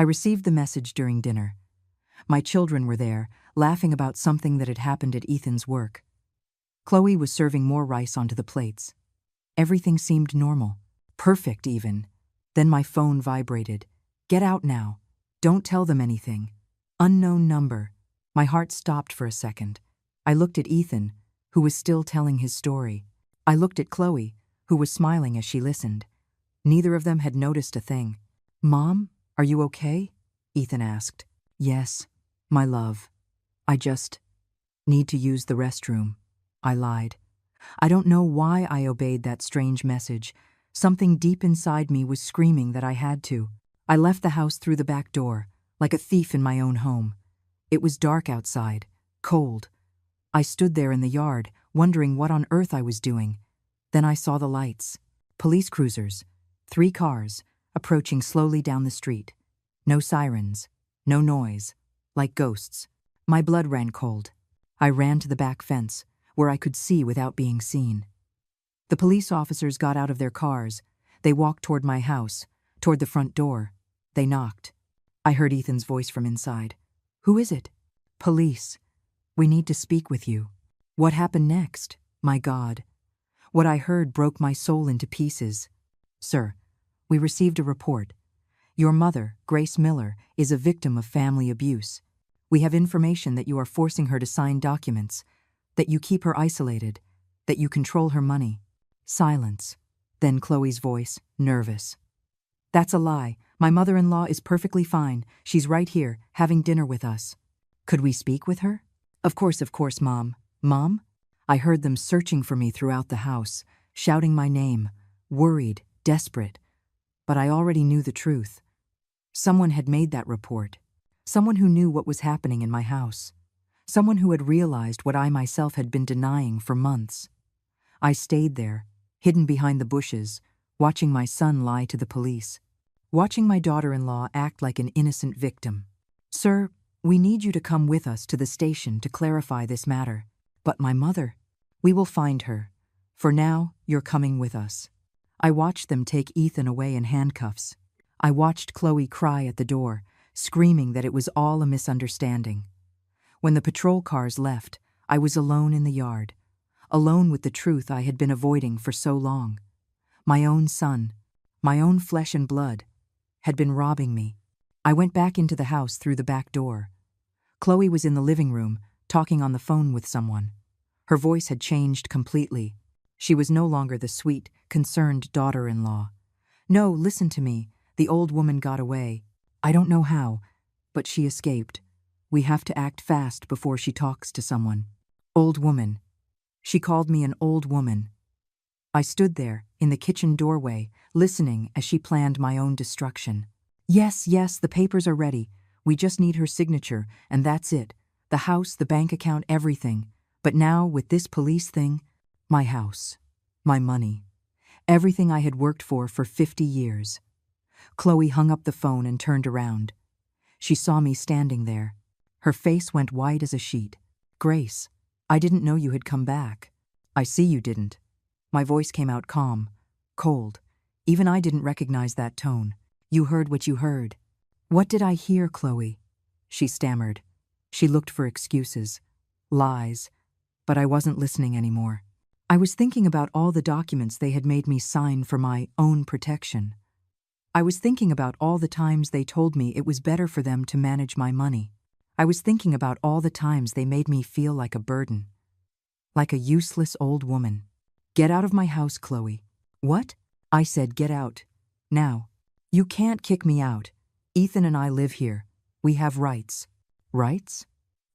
I received the message during dinner. My children were there, laughing about something that had happened at Ethan's work. Chloe was serving more rice onto the plates. Everything seemed normal, perfect even. Then my phone vibrated. Get out now. Don't tell them anything. Unknown number. My heart stopped for a second. I looked at Ethan, who was still telling his story. I looked at Chloe, who was smiling as she listened. Neither of them had noticed a thing. "Mom, are you okay?" Ethan asked. "Yes, my love. I just need to use the restroom," I lied. I don't know why I obeyed that strange message. Something deep inside me was screaming that I had to. I left the house through the back door, like a thief in my own home. It was dark outside, cold. I stood there in the yard, wondering what on earth I was doing. Then I saw the lights. Police cruisers, 3 cars, approaching slowly down the street. No sirens, no noise, like ghosts. My blood ran cold. I ran to the back fence, where I could see without being seen. The police officers got out of their cars. They walked toward my house, toward the front door. They knocked. I heard Ethan's voice from inside. "Who is it?" "Police. We need to speak with you." What happened next? My God. What I heard broke my soul into pieces. "Sir, we received a report. Your mother, Grace Miller, is a victim of family abuse. We have information that you are forcing her to sign documents, that you keep her isolated, that you control her money." Silence. Then Chloe's voice, nervous. "That's a lie. My mother-in-law is perfectly fine. She's right here, having dinner with us." "Could we speak with her?" Of course, Mom." "Mom?" I heard them searching for me throughout the house, shouting my name, worried, desperate. But I already knew the truth. Someone had made that report. Someone who knew what was happening in my house. Someone who had realized what I myself had been denying for months. I stayed there, hidden behind the bushes, watching my son lie to the police, watching my daughter-in-law act like an innocent victim. "Sir, we need you to come with us to the station to clarify this matter." "But my mother." "We will find her. For now, you're coming with us." I watched them take Ethan away in handcuffs. I watched Chloe cry at the door, screaming that it was all a misunderstanding. When the patrol cars left, I was alone in the yard, alone with the truth I had been avoiding for so long. My own son, my own flesh and blood, had been robbing me. I went back into the house through the back door. Chloe was in the living room, talking on the phone with someone. Her voice had changed completely. She was no longer the sweet, concerned daughter-in-law. "No, listen to me. The old woman got away. I don't know how, but she escaped. We have to act fast before she talks to someone." Old woman. She called me an old woman. I stood there, in the kitchen doorway, listening as she planned my own destruction. Yes, the papers are ready. We just need her signature, and that's it. The house, the bank account, everything. But now, with this police thing, my house, my money, everything I had worked for 50 years. Chloe hung up the phone and turned around. She saw me standing there. Her face went white as a sheet. "Grace, I didn't know you had come back." "I see you didn't." My voice came out calm, cold. Even I didn't recognize that tone. "You heard what you heard." "What did I hear, Chloe?" She stammered. She looked for excuses, lies, but I wasn't listening anymore. I was thinking about all the documents they had made me sign for my own protection. I was thinking about all the times they told me it was better for them to manage my money. I was thinking about all the times they made me feel like a burden, like a useless old woman. "Get out of my house, Chloe." "What?" I said, "Get out. Now." "You can't kick me out. Ethan and I live here. We have rights." "Rights?"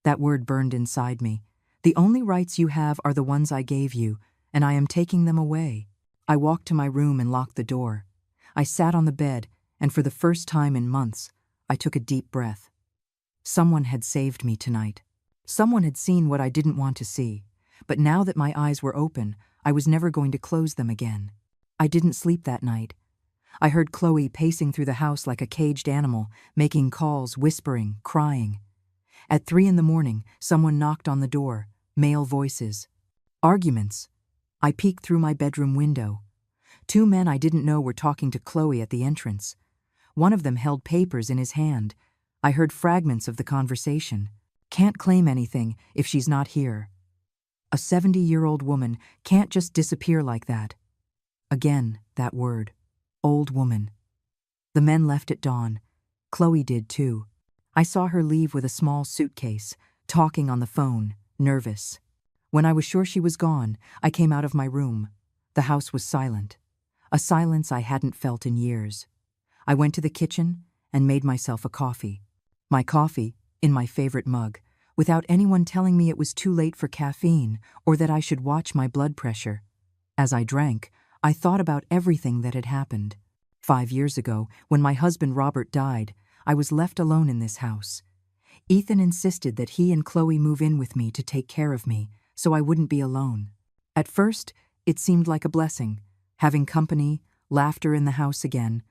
That word burned inside me. "The only rights you have are the ones I gave you, and I am taking them away." I walked to my room and locked the door. I sat on the bed, and for the first time in months, I took a deep breath. Someone had saved me tonight. Someone had seen what I didn't want to see, but now that my eyes were open, I was never going to close them again. I didn't sleep that night. I heard Chloe pacing through the house like a caged animal, making calls, whispering, crying. At 3 a.m, someone knocked on the door, male voices. Arguments. I peeked through my bedroom window. 2 men I didn't know were talking to Chloe at the entrance. One of them held papers in his hand. I heard fragments of the conversation. Can't claim anything if she's not here. A 70-year-old woman can't just disappear like that. Again, that word. Old woman. The men left at dawn. Chloe did too. I saw her leave with a small suitcase, talking on the phone, nervous. When I was sure she was gone, I came out of my room. The house was silent. A silence I hadn't felt in years. I went to the kitchen and made myself a coffee. My coffee, in my favorite mug, without anyone telling me it was too late for caffeine or that I should watch my blood pressure. As I drank, I thought about everything that had happened. 5 years ago, when my husband Robert died, I was left alone in this house. Ethan insisted that he and Chloe move in with me to take care of me, so I wouldn't be alone. At first, it seemed like a blessing, having company, laughter in the house again,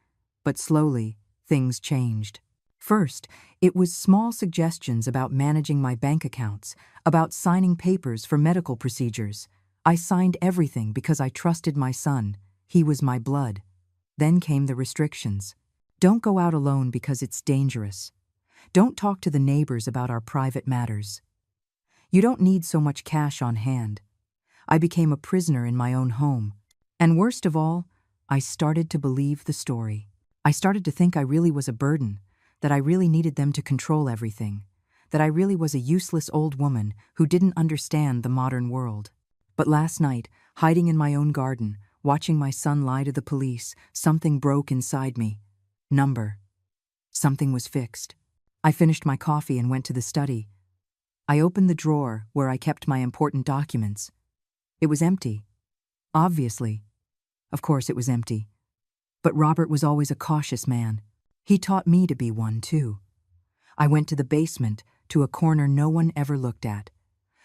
but slowly, things changed. First, it was small suggestions about managing my bank accounts, about signing papers for medical procedures. I signed everything because I trusted my son. He was my blood. Then came the restrictions. Don't go out alone because it's dangerous. Don't talk to the neighbors about our private matters. You don't need so much cash on hand. I became a prisoner in my own home. And worst of all, I started to believe the story. I started to think I really was a burden, that I really needed them to control everything, that I really was a useless old woman who didn't understand the modern world. But last night, hiding in my own garden, watching my son lie to the police, something broke inside me. Something was fixed. I finished my coffee and went to the study. I opened the drawer where I kept my important documents. It was empty. Obviously. Of course it was empty. But Robert was always a cautious man. He taught me to be one too. I went to the basement, to a corner no one ever looked at.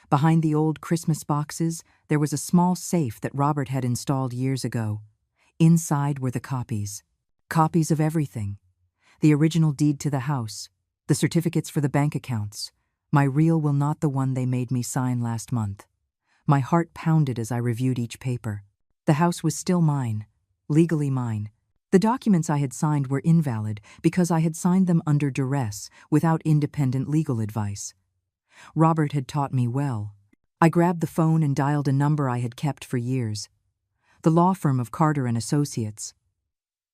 Behind the old Christmas boxes, there was a small safe that Robert had installed years ago. Inside were the copies. Copies of everything. The original deed to the house, the certificates for the bank accounts. My real will not the one they made me sign last month. My heart pounded as I reviewed each paper. The house was still mine, legally mine. The documents I had signed were invalid because I had signed them under duress, without independent legal advice. Robert had taught me well. I grabbed the phone and dialed a number I had kept for years. The law firm of Carter and Associates.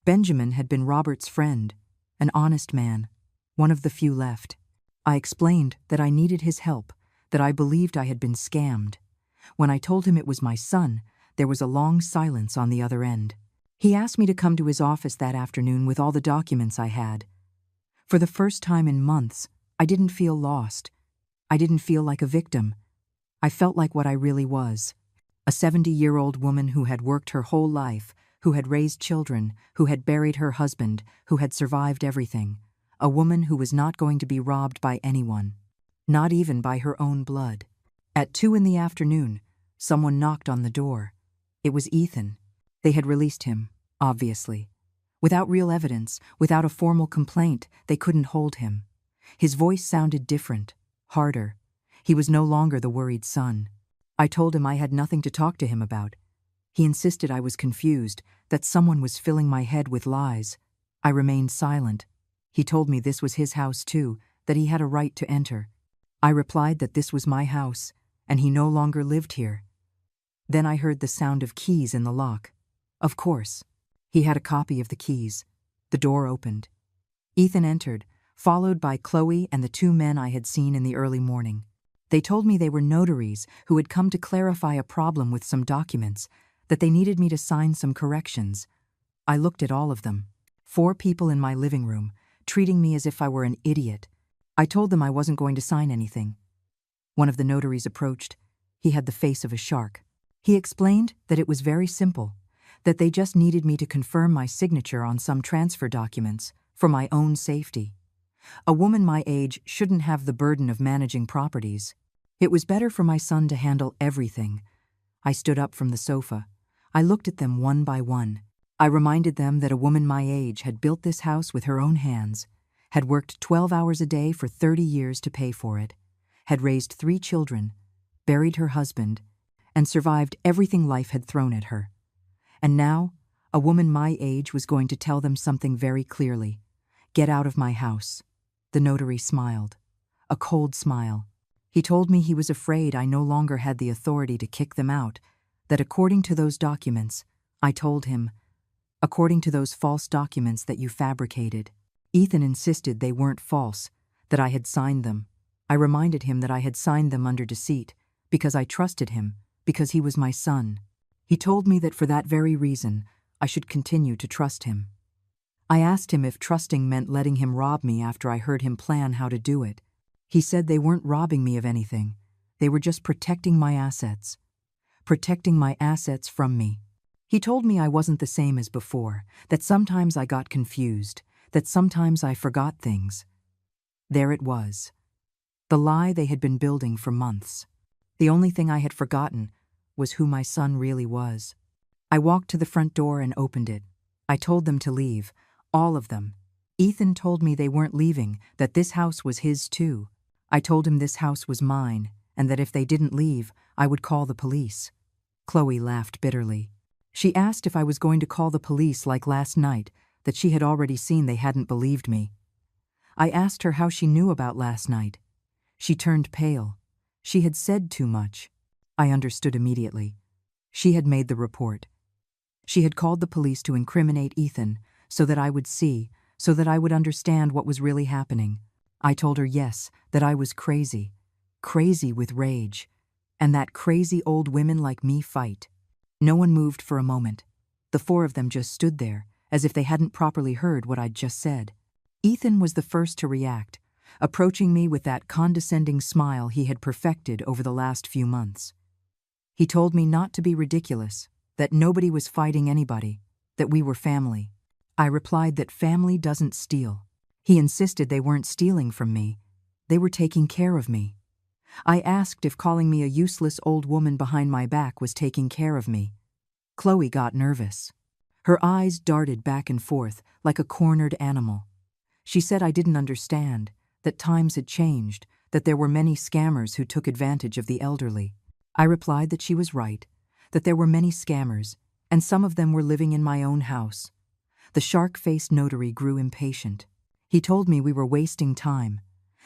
Benjamin had been Robert's friend, an honest man, one of the few left. I explained that I needed his help, that I believed I had been scammed. When I told him it was my son, there was a long silence on the other end. He asked me to come to his office that afternoon with all the documents I had. For the first time in months, I didn't feel lost. I didn't feel like a victim. I felt like what I really was. A 70-year-old woman who had worked her whole life, who had raised children, who had buried her husband, who had survived everything. A woman who was not going to be robbed by anyone, not even by her own blood. At 2 in the afternoon, someone knocked on the door. It was Ethan. They had released him, obviously. Without real evidence, without a formal complaint, they couldn't hold him. His voice sounded different, harder. He was no longer the worried son. I told him I had nothing to talk to him about. He insisted I was confused, that someone was filling my head with lies. I remained silent. He told me this was his house too, that he had a right to enter. I replied that this was my house, and he no longer lived here. Then I heard the sound of keys in the lock. Of course. He had a copy of the keys. The door opened. Ethan entered, followed by Chloe and the 2 men I had seen in the early morning. They told me they were notaries who had come to clarify a problem with some documents, that they needed me to sign some corrections. I looked at all of them. 4 people in my living room, treating me as if I were an idiot. I told them I wasn't going to sign anything. One of the notaries approached. He had the face of a shark. He explained that it was very simple, that they just needed me to confirm my signature on some transfer documents for my own safety. A woman my age shouldn't have the burden of managing properties. It was better for my son to handle everything. I stood up from the sofa. I looked at them one by one. I reminded them that a woman my age had built this house with her own hands, had worked 12 hours a day for 30 years to pay for it, had raised 3 children, buried her husband, and survived everything life had thrown at her. And now, a woman my age was going to tell them something very clearly, Get out of my house. The notary smiled. A cold smile. He told me he was afraid I no longer had the authority to kick them out, that according to those documents, I told him, according to those false documents that you fabricated. Ethan insisted they weren't false, that I had signed them. I reminded him that I had signed them under deceit, because I trusted him, because he was my son. He told me that for that very reason, I should continue to trust him. I asked him if trusting meant letting him rob me after I heard him plan how to do it. He said they weren't robbing me of anything. They were just protecting my assets. Protecting my assets from me. He told me I wasn't the same as before, that sometimes I got confused, that sometimes I forgot things. There it was. The lie they had been building for months. The only thing I had forgotten was who my son really was. I walked to the front door and opened it. I told them to leave, all of them. Ethan told me they weren't leaving, that this house was his too. I told him this house was mine, and that if they didn't leave, I would call the police. Chloe laughed bitterly. She asked if I was going to call the police like last night, that she had already seen they hadn't believed me. I asked her how she knew about last night. She turned pale. She had said too much. I understood immediately. She had made the report. She had called the police to incriminate Ethan, so that I would see, so that I would understand what was really happening. I told her yes, that I was crazy. Crazy with rage. And that crazy old women like me fight. No one moved for a moment. The four of them just stood there, as if they hadn't properly heard what I'd just said. Ethan was the first to react, approaching me with that condescending smile he had perfected over the last few months. He told me not to be ridiculous, that nobody was fighting anybody, that we were family. I replied that family doesn't steal. He insisted they weren't stealing from me. They were taking care of me. I asked if calling me a useless old woman behind my back was taking care of me. Chloe got nervous. Her eyes darted back and forth like a cornered animal. She said I didn't understand, that times had changed, that there were many scammers who took advantage of the elderly. I replied that she was right, that there were many scammers, and some of them were living in my own house. The shark-faced notary grew impatient. He told me we were wasting time,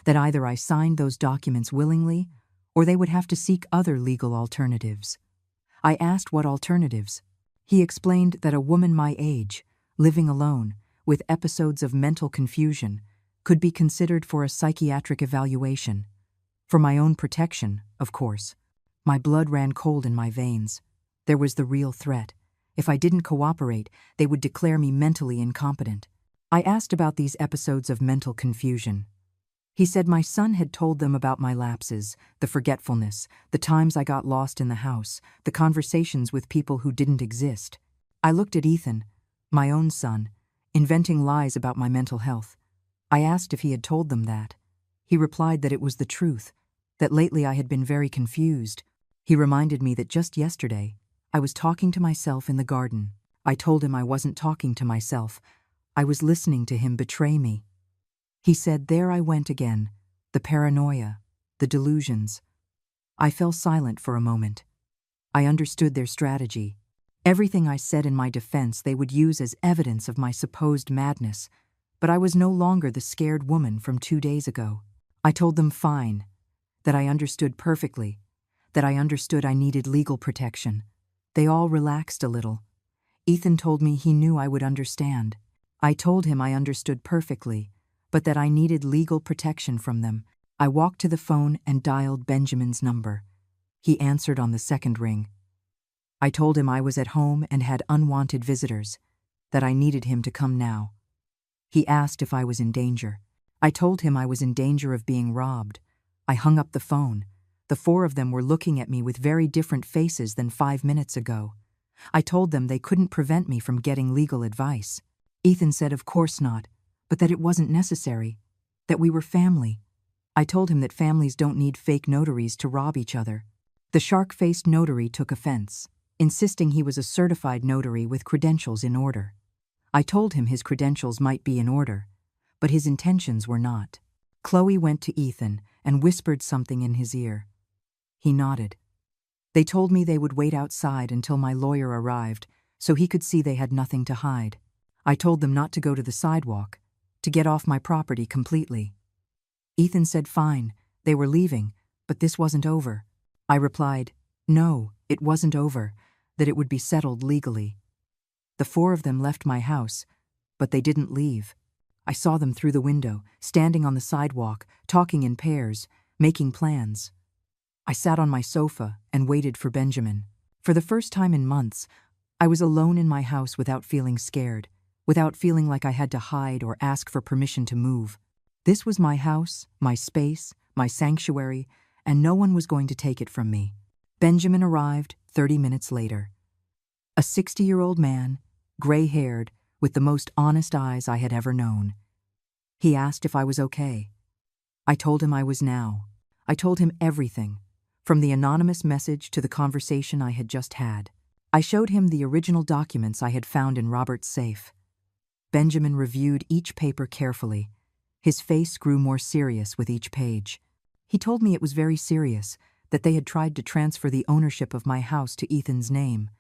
that either I signed those documents willingly, or they would have to seek other legal alternatives. I asked what alternatives. He explained that a woman my age, living alone, with episodes of mental confusion, could be considered for a psychiatric evaluation. For my own protection, of course. My blood ran cold in my veins. There was the real threat. If I didn't cooperate, they would declare me mentally incompetent. I asked about these episodes of mental confusion. He said my son had told them about my lapses, the forgetfulness, the times I got lost in the house, the conversations with people who didn't exist. I looked at Ethan, my own son, inventing lies about my mental health. I asked if he had told them that. He replied that it was the truth, that lately I had been very confused. He reminded me that just yesterday, I was talking to myself in the garden. I told him I wasn't talking to myself. I was listening to him betray me. He said, there I went again, the paranoia, the delusions. I fell silent for a moment. I understood their strategy. Everything I said in my defense they would use as evidence of my supposed madness, but I was no longer the scared woman from 2 days ago. I told them fine, that I understood perfectly, that I understood I needed legal protection. They all relaxed a little. Ethan told me he knew I would understand. I told him I understood perfectly, but that I needed legal protection from them. I walked to the phone and dialed Benjamin's number. He answered on the second ring. I told him I was at home and had unwanted visitors, that I needed him to come now. He asked if I was in danger. I told him I was in danger of being robbed. I hung up the phone. The four of them were looking at me with very different faces than 5 minutes ago. I told them they couldn't prevent me from getting legal advice. Ethan said of course not, but that it wasn't necessary, that we were family. I told him that families don't need fake notaries to rob each other. The shark-faced notary took offense, insisting he was a certified notary with credentials in order. I told him his credentials might be in order, but his intentions were not. Chloe went to Ethan and whispered something in his ear. He nodded. They told me they would wait outside until my lawyer arrived, so he could see they had nothing to hide. I told them not to go to the sidewalk, to get off my property completely. Ethan said fine, they were leaving, but this wasn't over. I replied, no, it wasn't over, that it would be settled legally. The four of them left my house, but they didn't leave. I saw them through the window, standing on the sidewalk, talking in pairs, making plans. I sat on my sofa and waited for Benjamin. For the first time in months, I was alone in my house without feeling scared, without feeling like I had to hide or ask for permission to move. This was my house, my space, my sanctuary, and no one was going to take it from me. Benjamin arrived 30 minutes later. A 60-year-old man, gray-haired, with the most honest eyes I had ever known. He asked if I was okay. I told him I was now. I told him everything, from the anonymous message to the conversation I had just had. I showed him the original documents I had found in Robert's safe. Benjamin reviewed each paper carefully. His face grew more serious with each page. He told me it was very serious, that they had tried to transfer the ownership of my house to Ethan's name,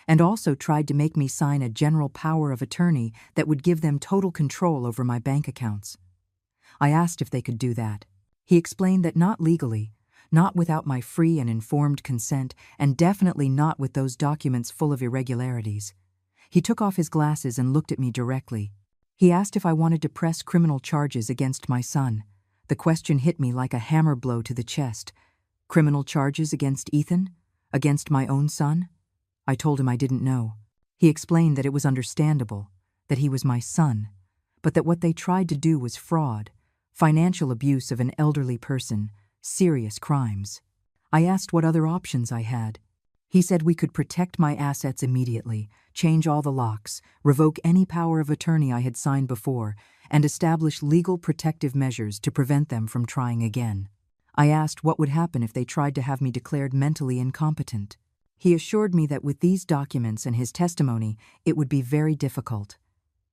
and also tried to make me sign a general power of attorney that would give them total control over my bank accounts. I asked if they could do that. He explained that not legally, not without my free and informed consent, and definitely not with those documents full of irregularities. He took off his glasses and looked at me directly. He asked if I wanted to press criminal charges against my son. The question hit me like a hammer blow to the chest. Criminal charges against Ethan? Against my own son? I told him I didn't know. He explained that it was understandable, that he was my son, but that what they tried to do was fraud, financial abuse of an elderly person, serious crimes. I asked what other options I had. He said we could protect my assets immediately, change all the locks, revoke any power of attorney I had signed before, and establish legal protective measures to prevent them from trying again. I asked what would happen if they tried to have me declared mentally incompetent. He assured me that with these documents and his testimony, it would be very difficult.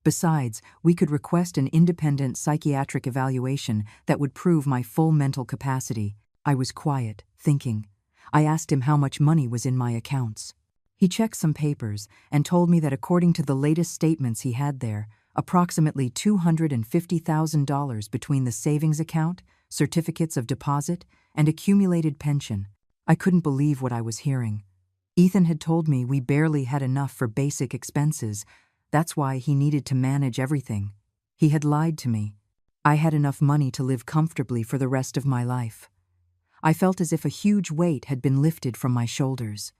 Besides, we could request an independent psychiatric evaluation that would prove my full mental capacity. I was quiet, thinking. I asked him how much money was in my accounts. He checked some papers and told me that according to the latest statements he had there, approximately $250,000 between the savings account, certificates of deposit, and accumulated pension. I couldn't believe what I was hearing. Ethan had told me we barely had enough for basic expenses. That's why he needed to manage everything. He had lied to me. I had enough money to live comfortably for the rest of my life. I felt as if a huge weight had been lifted from my shoulders.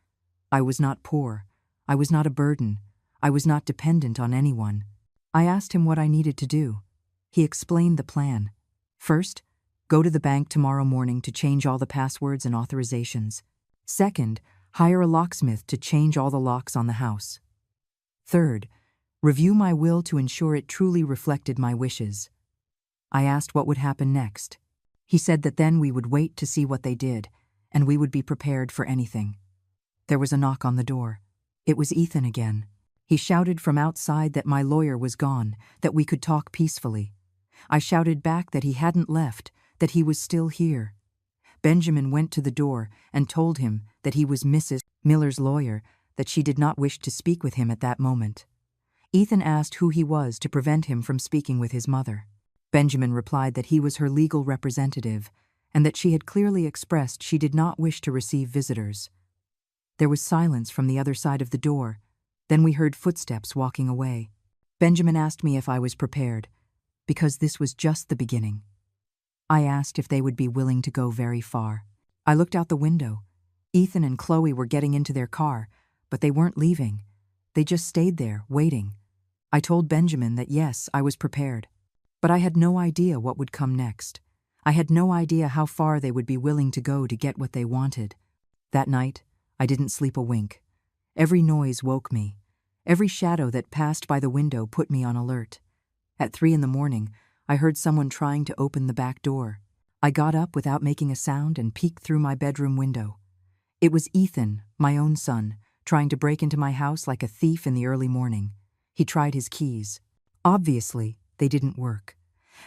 I was not poor. I was not a burden. I was not dependent on anyone. I asked him what I needed to do. He explained the plan. First, go to the bank tomorrow morning to change all the passwords and authorizations. Second, hire a locksmith to change all the locks on the house. Third, review my will to ensure it truly reflected my wishes. I asked what would happen next. He said that then we would wait to see what they did, and we would be prepared for anything. There was a knock on the door. It was Ethan again. He shouted from outside that my lawyer was gone, that we could talk peacefully. I shouted back that he hadn't left, that he was still here. Benjamin went to the door and told him that he was Mrs. Miller's lawyer, that she did not wish to speak with him at that moment. Ethan asked who he was to prevent him from speaking with his mother. Benjamin replied that he was her legal representative and that she had clearly expressed she did not wish to receive visitors. There was silence from the other side of the door. Then we heard footsteps walking away. Benjamin asked me if I was prepared, because this was just the beginning. I asked if they would be willing to go very far. I looked out the window. Ethan and Chloe were getting into their car, but they weren't leaving. They just stayed there, waiting. I told Benjamin that yes, I was prepared. But I had no idea what would come next. I had no idea how far they would be willing to go to get what they wanted. That night, I didn't sleep a wink. Every noise woke me. Every shadow that passed by the window put me on alert. At 3 a.m, I heard someone trying to open the back door. I got up without making a sound and peeked through my bedroom window. It was Ethan, my own son, trying to break into my house like a thief in the early morning. He tried his keys. Obviously, they didn't work.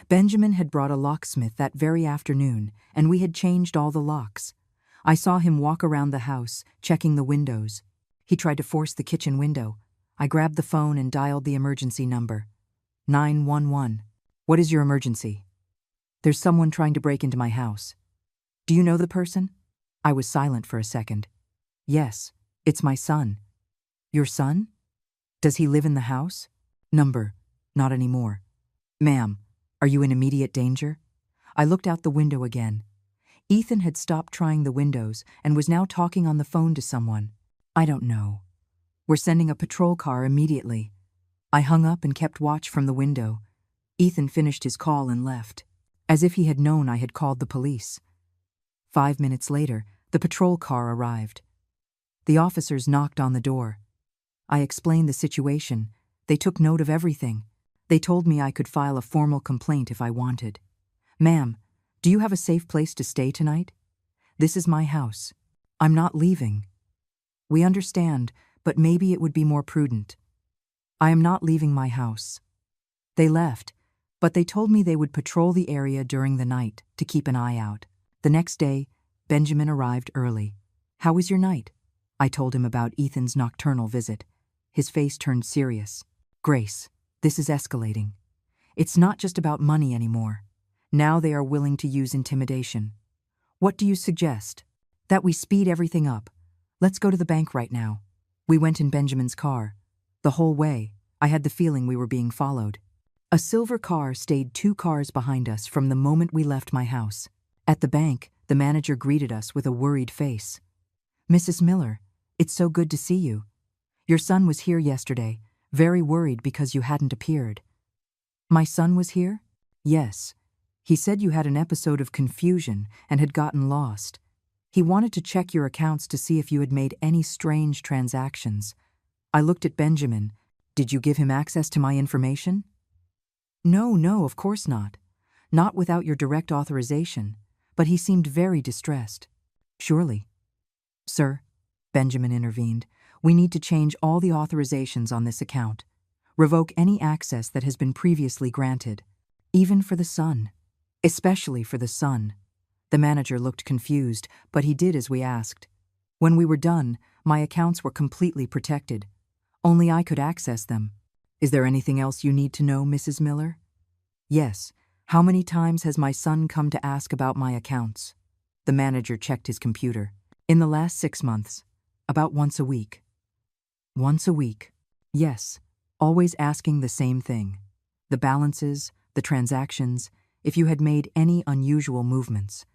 Benjamin had brought a locksmith that very afternoon, and we had changed all the locks. I saw him walk around the house, checking the windows. He tried to force the kitchen window. I grabbed the phone and dialed the emergency number. 911. What is your emergency? There's someone trying to break into my house. Do you know the person? I was silent for a second. Yes, it's my son. Your son? Does he live in the house? Number, not anymore. Ma'am, are you in immediate danger? I looked out the window again. Ethan had stopped trying the windows and was now talking on the phone to someone. I don't know. We're sending a patrol car immediately. I hung up and kept watch from the window. Ethan finished his call and left, as if he had known I had called the police. 5 minutes later, the patrol car arrived. The officers knocked on the door. I explained the situation. They took note of everything. They told me I could file a formal complaint if I wanted. Ma'am, do you have a safe place to stay tonight? This is my house. I'm not leaving. We understand, but maybe it would be more prudent. I am not leaving my house. They left, but they told me they would patrol the area during the night to keep an eye out. The next day, Benjamin arrived early. How was your night? I told him about Ethan's nocturnal visit. His face turned serious. Grace, this is escalating. It's not just about money anymore. Now they are willing to use intimidation. What do you suggest? That we speed everything up. Let's go to the bank right now. We went in Benjamin's car. The whole way, I had the feeling we were being followed. A silver car stayed 2 cars behind us from the moment we left my house. At the bank, the manager greeted us with a worried face. Mrs. Miller, it's so good to see you. Your son was here yesterday, very worried because you hadn't appeared. My son was here? Yes. He said you had an episode of confusion and had gotten lost. He wanted to check your accounts to see if you had made any strange transactions. I looked at Benjamin. Did you give him access to my information? No, of course not. Not without your direct authorization, but he seemed very distressed. Surely. Sir, Benjamin intervened, we need to change all the authorizations on this account. Revoke any access that has been previously granted, even for the son. Especially for the son. The manager looked confused, but he did as we asked. When we were done, my accounts were completely protected. Only I could access them. Is there anything else you need to know, Mrs. Miller? Yes. How many times has my son come to ask about my accounts? The manager checked his computer. In the last 6 months. About once a week. Once a week? Yes. Always asking the same thing. The balances, the transactions, if you had made any unusual movements.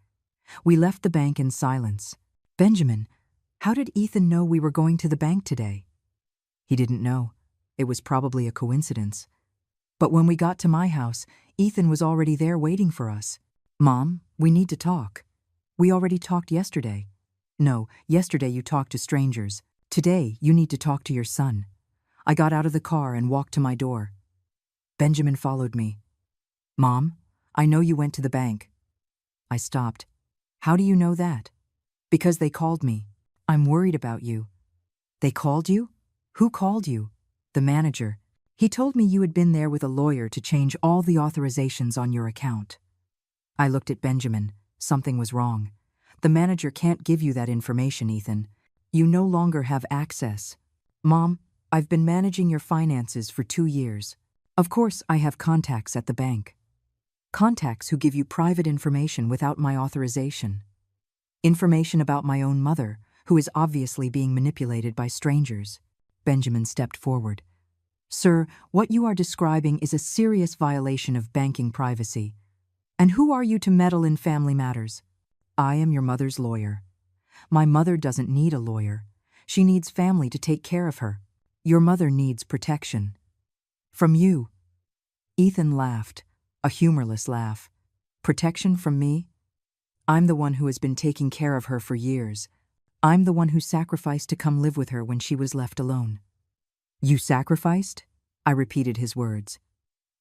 We left the bank in silence. Benjamin, how did Ethan know we were going to the bank today? He didn't know. It was probably a coincidence. But when we got to my house, Ethan was already there waiting for us. Mom, we need to talk. We already talked yesterday. No, yesterday you talked to strangers. Today you need to talk to your son. I got out of the car and walked to my door. Benjamin followed me. Mom, I know you went to the bank. I stopped. How do you know that? Because they called me. I'm worried about you. They called you? Who called you? The manager. He told me you had been there with a lawyer to change all the authorizations on your account. I looked at Benjamin. Something was wrong. The manager can't give you that information, Ethan. You no longer have access. Mom, I've been managing your finances for 2 years. Of course, I have contacts at the bank. Contacts who give you private information without my authorization. Information about my own mother, who is obviously being manipulated by strangers. Benjamin stepped forward. Sir, what you are describing is a serious violation of banking privacy. And who are you to meddle in family matters? I am your mother's lawyer. My mother doesn't need a lawyer. She needs family to take care of her. Your mother needs protection. From you. Ethan laughed, a humorless laugh. Protection from me? I'm the one who has been taking care of her for years. I'm the one who sacrificed to come live with her when she was left alone. You sacrificed? I repeated his words.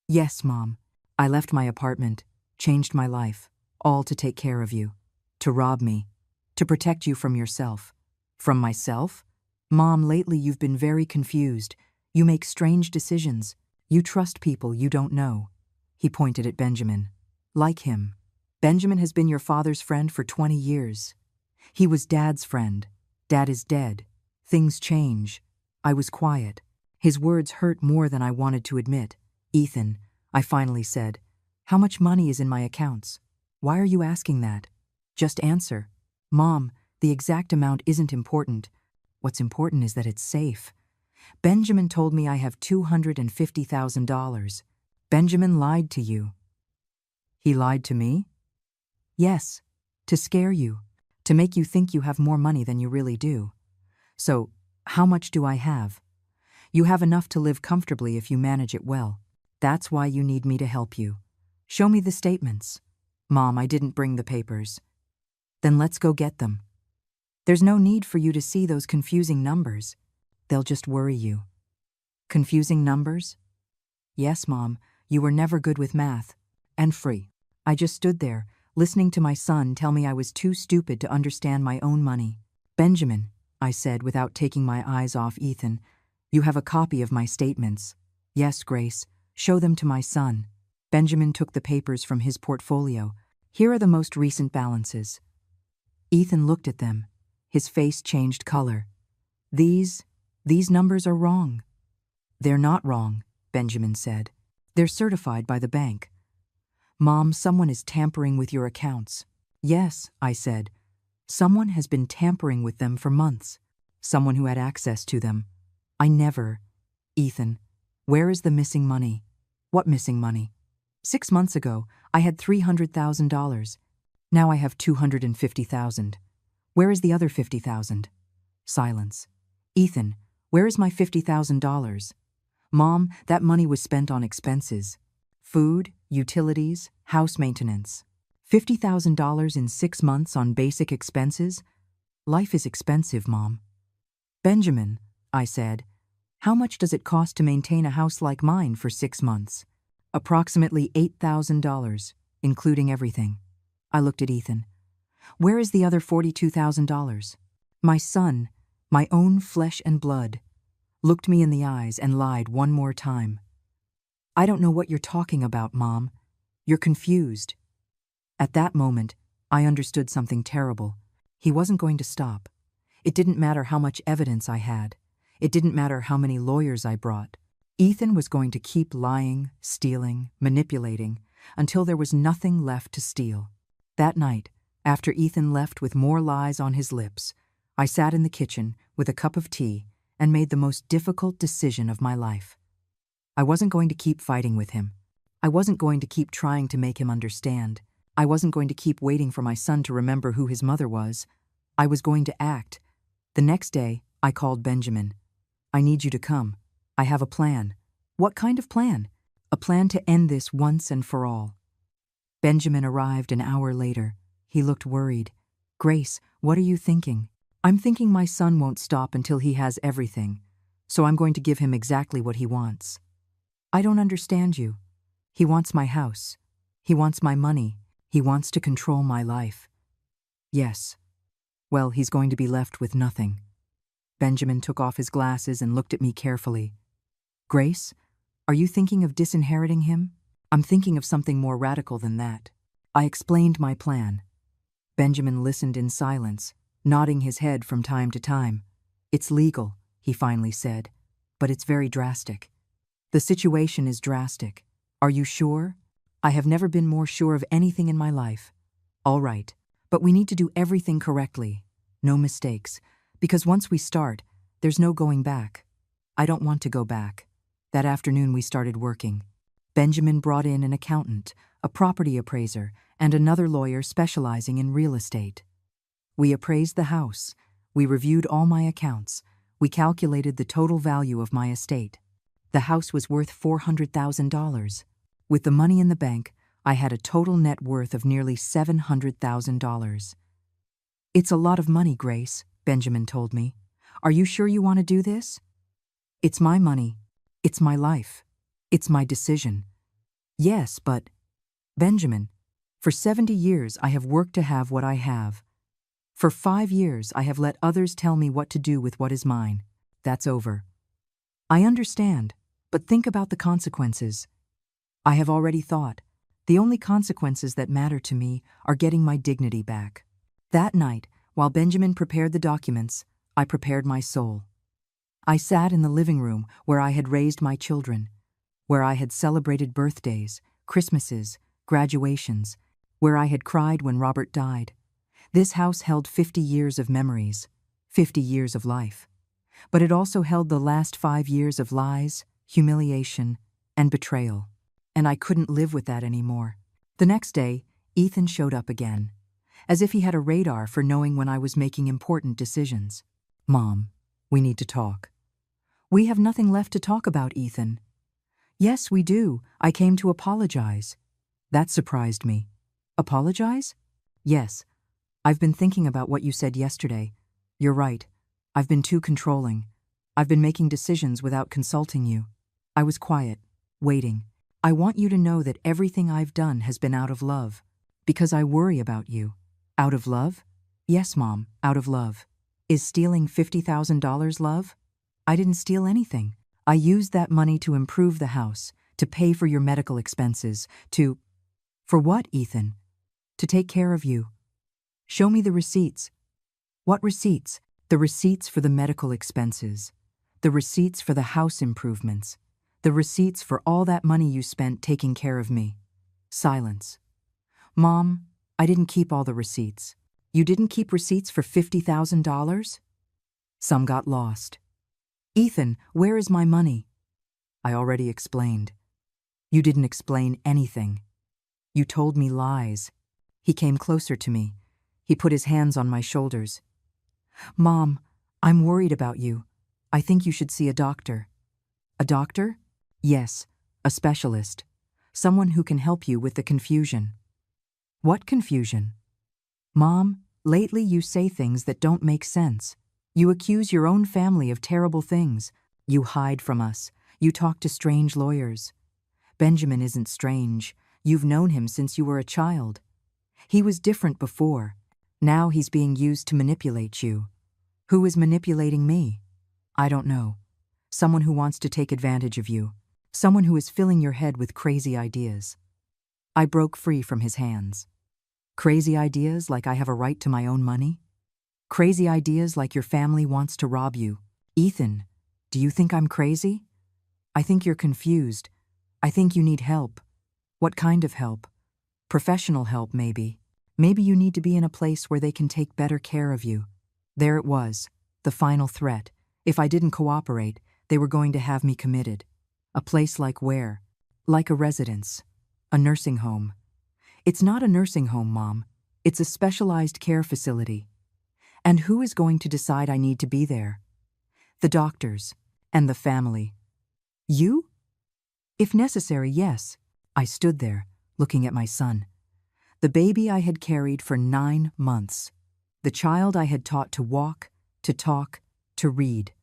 Yes, Mom. I left my apartment, changed my life, all to take care of you. To rob me. To protect you from yourself. From myself? Mom, lately you've been very confused. You make strange decisions. You trust people you don't know. He pointed at Benjamin. Like him. Benjamin has been your father's friend for 20 years. He was Dad's friend. Dad is dead. Things change. I was quiet. His words hurt more than I wanted to admit. Ethan, I finally said, How much money is in my accounts? Why are you asking that? Just answer. Mom, the exact amount isn't important. What's important is that it's safe. Benjamin told me I have $250,000. Benjamin lied to you. He lied to me? Yes, to scare you, to make you think you have more money than you really do. So, how much do I have? You have enough to live comfortably if you manage it well. That's why you need me to help you. Show me the statements. Mom, I didn't bring the papers. Then let's go get them. There's no need for you to see those confusing numbers. They'll just worry you. Confusing numbers? Yes, Mom, you were never good with math. And free. I just stood there, listening to my son tell me I was too stupid to understand my own money. Benjamin, I said without taking my eyes off Ethan, you have a copy of my statements. Yes, Grace, show them to my son. Benjamin took the papers from his portfolio. Here are the most recent balances. Ethan looked at them. His face changed color. These numbers are wrong. They're not wrong, Benjamin said. They're certified by the bank. Mom, someone is tampering with your accounts. Yes, I said. Someone has been tampering with them for months. Someone who had access to them. I never. Ethan, where is the missing money? What missing money? 6 months ago, I had $300,000. Now I have $250,000. Where is the other $50,000? Silence. Ethan, where is my $50,000? Mom, that money was spent on expenses. Food, utilities, house maintenance. $50,000 in 6 months on basic expenses? Life is expensive, Mom. Benjamin, I said, how much does it cost to maintain a house like mine for 6 months? Approximately $8,000, including everything. I looked at Ethan. Where is the other $42,000? My son, my own flesh and blood, looked me in the eyes and lied one more time. I don't know what you're talking about, Mom. You're confused. At that moment, I understood something terrible. He wasn't going to stop. It didn't matter how much evidence I had. It didn't matter how many lawyers I brought. Ethan was going to keep lying, stealing, manipulating, until there was nothing left to steal. That night, after Ethan left with more lies on his lips, I sat in the kitchen with a cup of tea and made the most difficult decision of my life. I wasn't going to keep fighting with him. I wasn't going to keep trying to make him understand. I wasn't going to keep waiting for my son to remember who his mother was. I was going to act. The next day, I called Benjamin. I need you to come. I have a plan. What kind of plan? A plan to end this once and for all. Benjamin arrived an hour later. He looked worried. Grace, what are you thinking? I'm thinking my son won't stop until he has everything, so I'm going to give him exactly what he wants. I don't understand you. He wants my house. He wants my money. He wants to control my life. Yes. Well, he's going to be left with nothing. Benjamin took off his glasses and looked at me carefully. Grace, are you thinking of disinheriting him? I'm thinking of something more radical than that. I explained my plan. Benjamin listened in silence, nodding his head from time to time. It's legal, he finally said, but it's very drastic. The situation is drastic. Are you sure? I have never been more sure of anything in my life. All right, but we need to do everything correctly. No mistakes, because once we start, there's no going back. I don't want to go back. That afternoon we started working. Benjamin brought in an accountant, a property appraiser, and another lawyer specializing in real estate. We appraised the house. We reviewed all my accounts. We calculated the total value of my estate. The house was worth $400,000. With the money in the bank, I had a total net worth of nearly $700,000. It's a lot of money, Grace, Benjamin told me. Are you sure you want to do this? It's my money. It's my life. It's my decision. Yes, but... Benjamin, for 70 years I have worked to have what I have. For 5 years I have let others tell me what to do with what is mine. That's over. I understand, but think about the consequences. I have already thought. The only consequences that matter to me are getting my dignity back. That night, while Benjamin prepared the documents, I prepared my soul. I sat in the living room where I had raised my children, where I had celebrated birthdays, Christmases, graduations, where I had cried when Robert died. This house held 50 years of memories, 50 years of life. But it also held the last 5 years of lies, humiliation, and betrayal. And I couldn't live with that anymore. The next day, Ethan showed up again, as if he had a radar for knowing when I was making important decisions. "Mom, we need to talk." "We have nothing left to talk about, Ethan." "Yes, we do. I came to apologize." That surprised me. "Apologize?" "Yes. I've been thinking about what you said yesterday. You're right. I've been too controlling. I've been making decisions without consulting you. I was quiet, waiting. I want you to know that everything I've done has been out of love, because I worry about you." "Out of love?" "Yes, Mom, out of love." "Is stealing $50,000 love?" "I didn't steal anything. I used that money to improve the house, to pay for your medical expenses, to—" "For what, Ethan?" "To take care of you." "Show me the receipts." "What receipts?" "The receipts for the medical expenses, the receipts for the house improvements, the receipts for all that money you spent taking care of me." Silence. "Mom, I didn't keep all the receipts." "You didn't keep receipts for $50,000? "Some got lost." "Ethan, where is my money?" "I already explained." "You didn't explain anything. You told me lies." He came closer to me. He put his hands on my shoulders. "Mom, I'm worried about you. I think you should see a doctor." "A doctor?" "Yes, a specialist. Someone who can help you with the confusion." "What confusion?" "Mom, lately you say things that don't make sense. You accuse your own family of terrible things. You hide from us. You talk to strange lawyers. Benjamin isn't strange. You've known him since you were a child. He was different before. Now he's being used to manipulate you." "Who is manipulating me?" "I don't know. Someone who wants to take advantage of you. Someone who is filling your head with crazy ideas." I broke free from his hands. "Crazy ideas like I have a right to my own money? Crazy ideas like your family wants to rob you? Ethan, do you think I'm crazy?" "I think you're confused. I think you need help." "What kind of help?" "Professional help, maybe. Maybe you need to be in a place where they can take better care of you." There it was, the final threat. If I didn't cooperate, they were going to have me committed. A place like where? Like a residence. A nursing home. "It's not a nursing home, Mom. It's a specialized care facility." "And who is going to decide I need to be there?" "The doctors. And the family." "You?" "If necessary, yes." I stood there, looking at my son. The baby I had carried for 9 months. The child I had taught to walk, to talk, to read.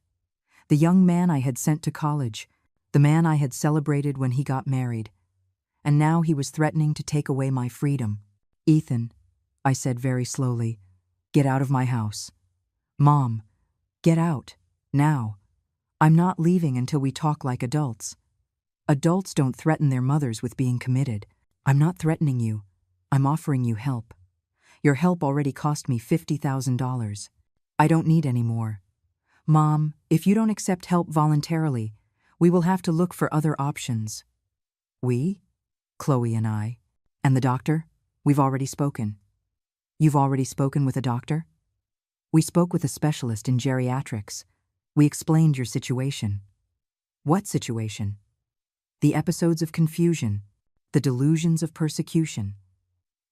The young man I had sent to college. The man I had celebrated when he got married. And now he was threatening to take away my freedom. "Ethan," I said very slowly, "get out of my house." "Mom, get out, now. I'm not leaving until we talk like adults." Adults don't threaten their mothers with being committed. "I'm not threatening you. I'm offering you help. Your help already cost me $50,000. I don't need any more. Mom, if you don't accept help voluntarily, we will have to look for other options." "We?" "Chloe and I. And the doctor? We've already spoken." "You've already spoken with a doctor?" "We spoke with a specialist in geriatrics. We explained your situation." "What situation?" "The episodes of confusion, the delusions of persecution,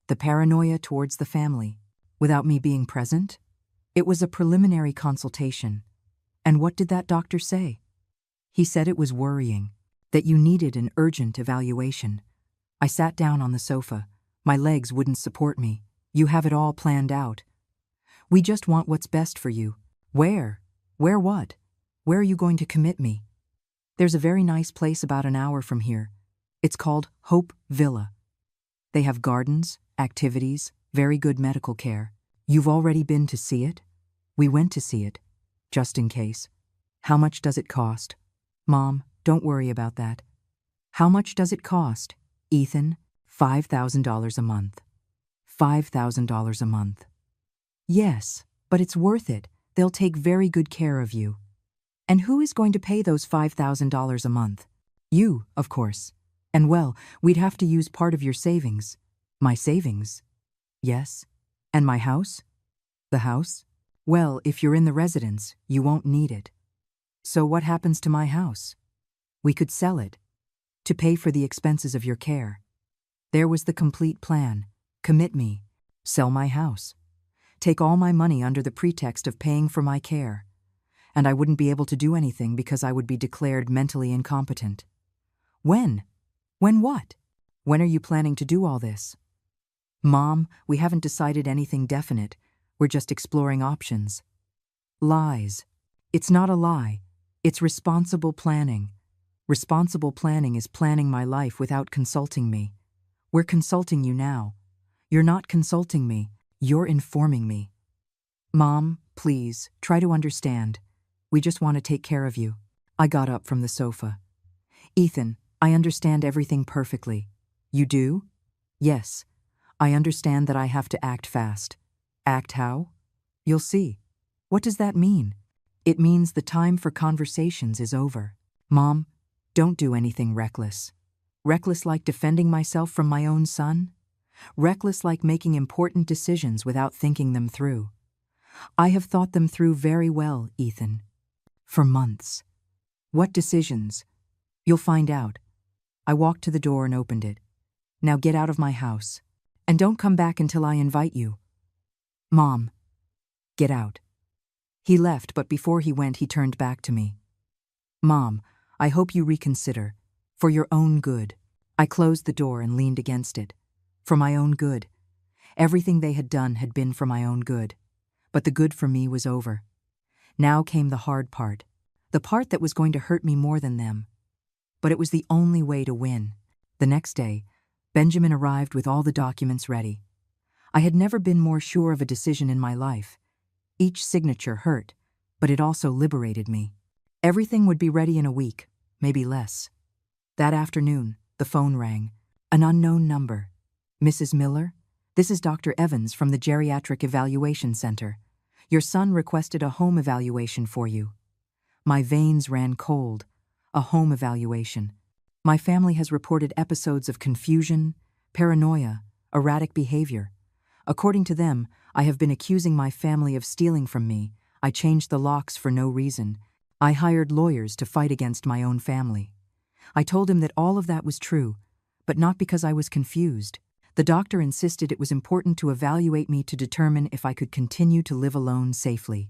the paranoia towards the family, without me being present. It was a preliminary consultation." "And what did that doctor say?" "He said it was worrying, that you needed an urgent evaluation." I sat down on the sofa. My legs wouldn't support me. "You have it all planned out." "We just want what's best for you." "Where? Where what? Where are you going to commit me?" "There's a very nice place about an hour from here. It's called Hope Villa. They have gardens, activities, very good medical care." "You've already been to see it?" "We went to see it, just in case." "How much does it cost?" "Mom, don't worry about that." "How much does it cost?" "Ethan, $5,000 a month." $5,000 a month. "Yes, but it's worth it. They'll take very good care of you." "And who is going to pay those $5,000 a month?" "You, of course." And well, we'd have to use part of your savings. My savings? Yes. And my house? The house? Well, if you're in the residence, you won't need it. So what happens to my house? We could sell it. To pay for the expenses of your care. There was the complete plan. Commit me. Sell my house. Take all my money under the pretext of paying for my care. And I wouldn't be able to do anything because I would be declared mentally incompetent. When? When what? When are you planning to do all this? Mom, we haven't decided anything definite. We're just exploring options. Lies. It's not a lie. It's responsible planning. Responsible planning is planning my life without consulting me. We're consulting you now. You're not consulting me. You're informing me. Mom, please, try to understand. We just want to take care of you. I got up from the sofa. Ethan, I understand everything perfectly. You do? Yes. I understand that I have to act fast. Act how? You'll see. What does that mean? It means the time for conversations is over. Mom, don't do anything reckless. Reckless like defending myself from my own son? Reckless like making important decisions without thinking them through. I have thought them through very well, Ethan. For months. What decisions? You'll find out. I walked to the door and opened it. Now get out of my house. And don't come back until I invite you. Mom. Get out. He left, but before he went, he turned back to me. Mom, I hope you reconsider. For your own good. I closed the door and leaned against it. For my own good. Everything they had done had been for my own good. But the good for me was over. Now came the hard part. The part that was going to hurt me more than them. But it was the only way to win. The next day, Benjamin arrived with all the documents ready. I had never been more sure of a decision in my life. Each signature hurt, but it also liberated me. Everything would be ready in a week, maybe less. That afternoon, the phone rang. An unknown number. Mrs. Miller? This is Dr. Evans from the Geriatric Evaluation Center. Your son requested a home evaluation for you. My veins ran cold. A home evaluation. My family has reported episodes of confusion, paranoia, erratic behavior. According to them, I have been accusing my family of stealing from me. I changed the locks for no reason. I hired lawyers to fight against my own family. I told him that all of that was true, but not because I was confused. The doctor insisted it was important to evaluate me to determine if I could continue to live alone safely.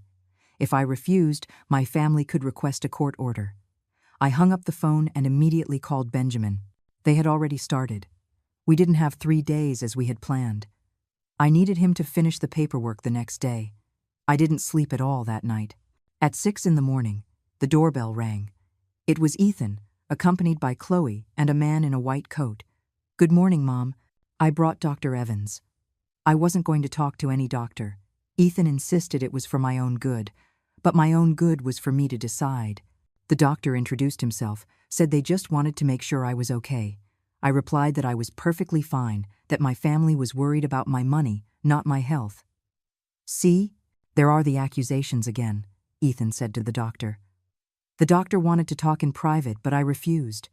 If I refused, my family could request a court order. I hung up the phone and immediately called Benjamin. They had already started. We didn't have 3 days as we had planned. I needed him to finish the paperwork the next day. I didn't sleep at all that night. At 6 in the morning, the doorbell rang. It was Ethan, accompanied by Chloe and a man in a white coat. Good morning, Mom. I brought Dr. Evans. I wasn't going to talk to any doctor. Ethan insisted it was for my own good, but my own good was for me to decide. The doctor introduced himself, said they just wanted to make sure I was okay. I replied that I was perfectly fine, that my family was worried about my money, not my health. See, there are the accusations again, Ethan said to the doctor. The doctor wanted to talk in private, but I refused.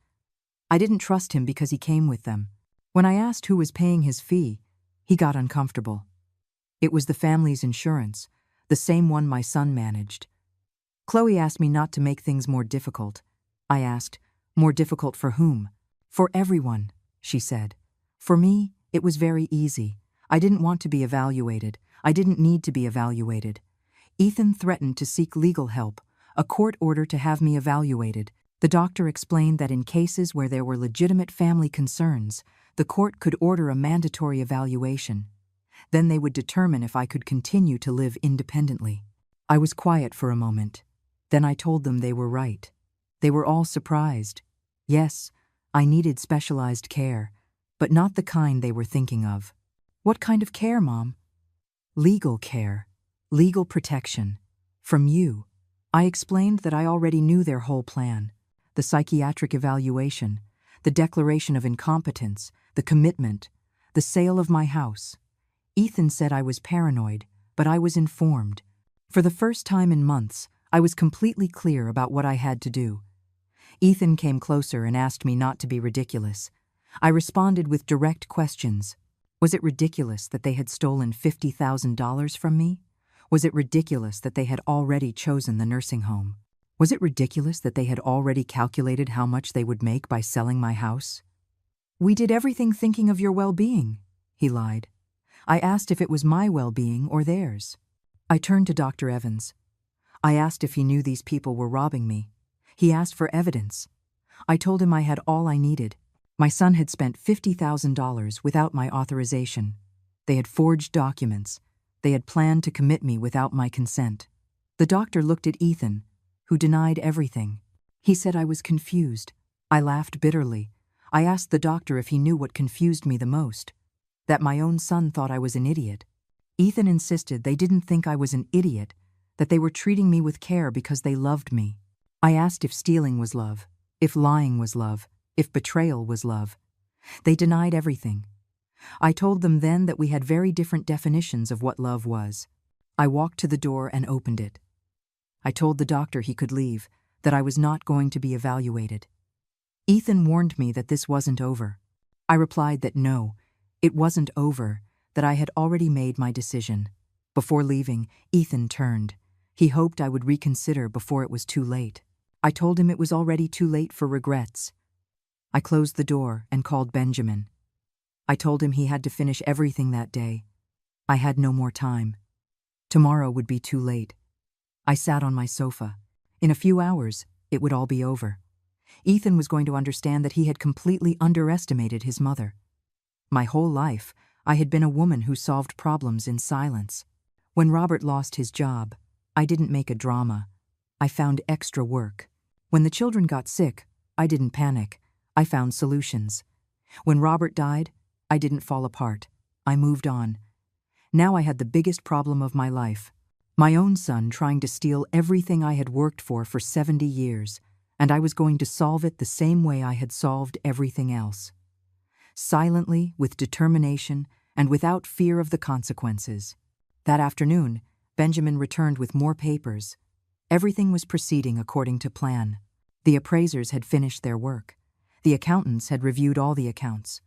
I didn't trust him because he came with them. When I asked who was paying his fee, he got uncomfortable. It was the family's insurance, the same one my son managed. Chloe asked me not to make things more difficult. I asked, more difficult for whom? For everyone, she said. For me, it was very easy. I didn't want to be evaluated. I didn't need to be evaluated. Ethan threatened to seek legal help, a court order to have me evaluated. The doctor explained that in cases where there were legitimate family concerns, the court could order a mandatory evaluation. Then they would determine if I could continue to live independently. I was quiet for a moment. Then I told them they were right. They were all surprised. Yes, I needed specialized care, but not the kind they were thinking of. What kind of care, Mom? Legal care. Legal protection. From you. I explained that I already knew their whole plan. The psychiatric evaluation, the declaration of incompetence, the commitment, the sale of my house. Ethan said I was paranoid, but I was informed. For the first time in months, I was completely clear about what I had to do. Ethan came closer and asked me not to be ridiculous. I responded with direct questions. Was it ridiculous that they had stolen $50,000 from me? Was it ridiculous that they had already chosen the nursing home? Was it ridiculous that they had already calculated how much they would make by selling my house? We did everything thinking of your well-being, he lied. I asked if it was my well-being or theirs. I turned to Dr. Evans. I asked if he knew these people were robbing me. He asked for evidence. I told him I had all I needed. My son had spent $50,000 without my authorization. They had forged documents. They had planned to commit me without my consent. The doctor looked at Ethan, who denied everything. He said I was confused. I laughed bitterly. I asked the doctor if he knew what confused me the most. That my own son thought I was an idiot. Ethan insisted they didn't think I was an idiot, that they were treating me with care because they loved me. I asked if stealing was love, if lying was love, if betrayal was love. They denied everything. I told them then that we had very different definitions of what love was. I walked to the door and opened it. I told the doctor he could leave, that I was not going to be evaluated. Ethan warned me that this wasn't over. I replied that no, it wasn't over, that I had already made my decision. Before leaving, Ethan turned. He hoped I would reconsider before it was too late. I told him it was already too late for regrets. I closed the door and called Benjamin. I told him he had to finish everything that day. I had no more time. Tomorrow would be too late. I sat on my sofa. In a few hours, it would all be over. Ethan was going to understand that he had completely underestimated his mother. My whole life, I had been a woman who solved problems in silence. When Robert lost his job, I didn't make a drama. I found extra work. When the children got sick, I didn't panic. I found solutions. When Robert died, I didn't fall apart. I moved on. Now I had the biggest problem of my life. My own son trying to steal everything I had worked for 70 years, and I was going to solve it the same way I had solved everything else. Silently, with determination, and without fear of the consequences. That afternoon, Benjamin returned with more papers. Everything was proceeding according to plan. The appraisers had finished their work. The accountants had reviewed all the accounts.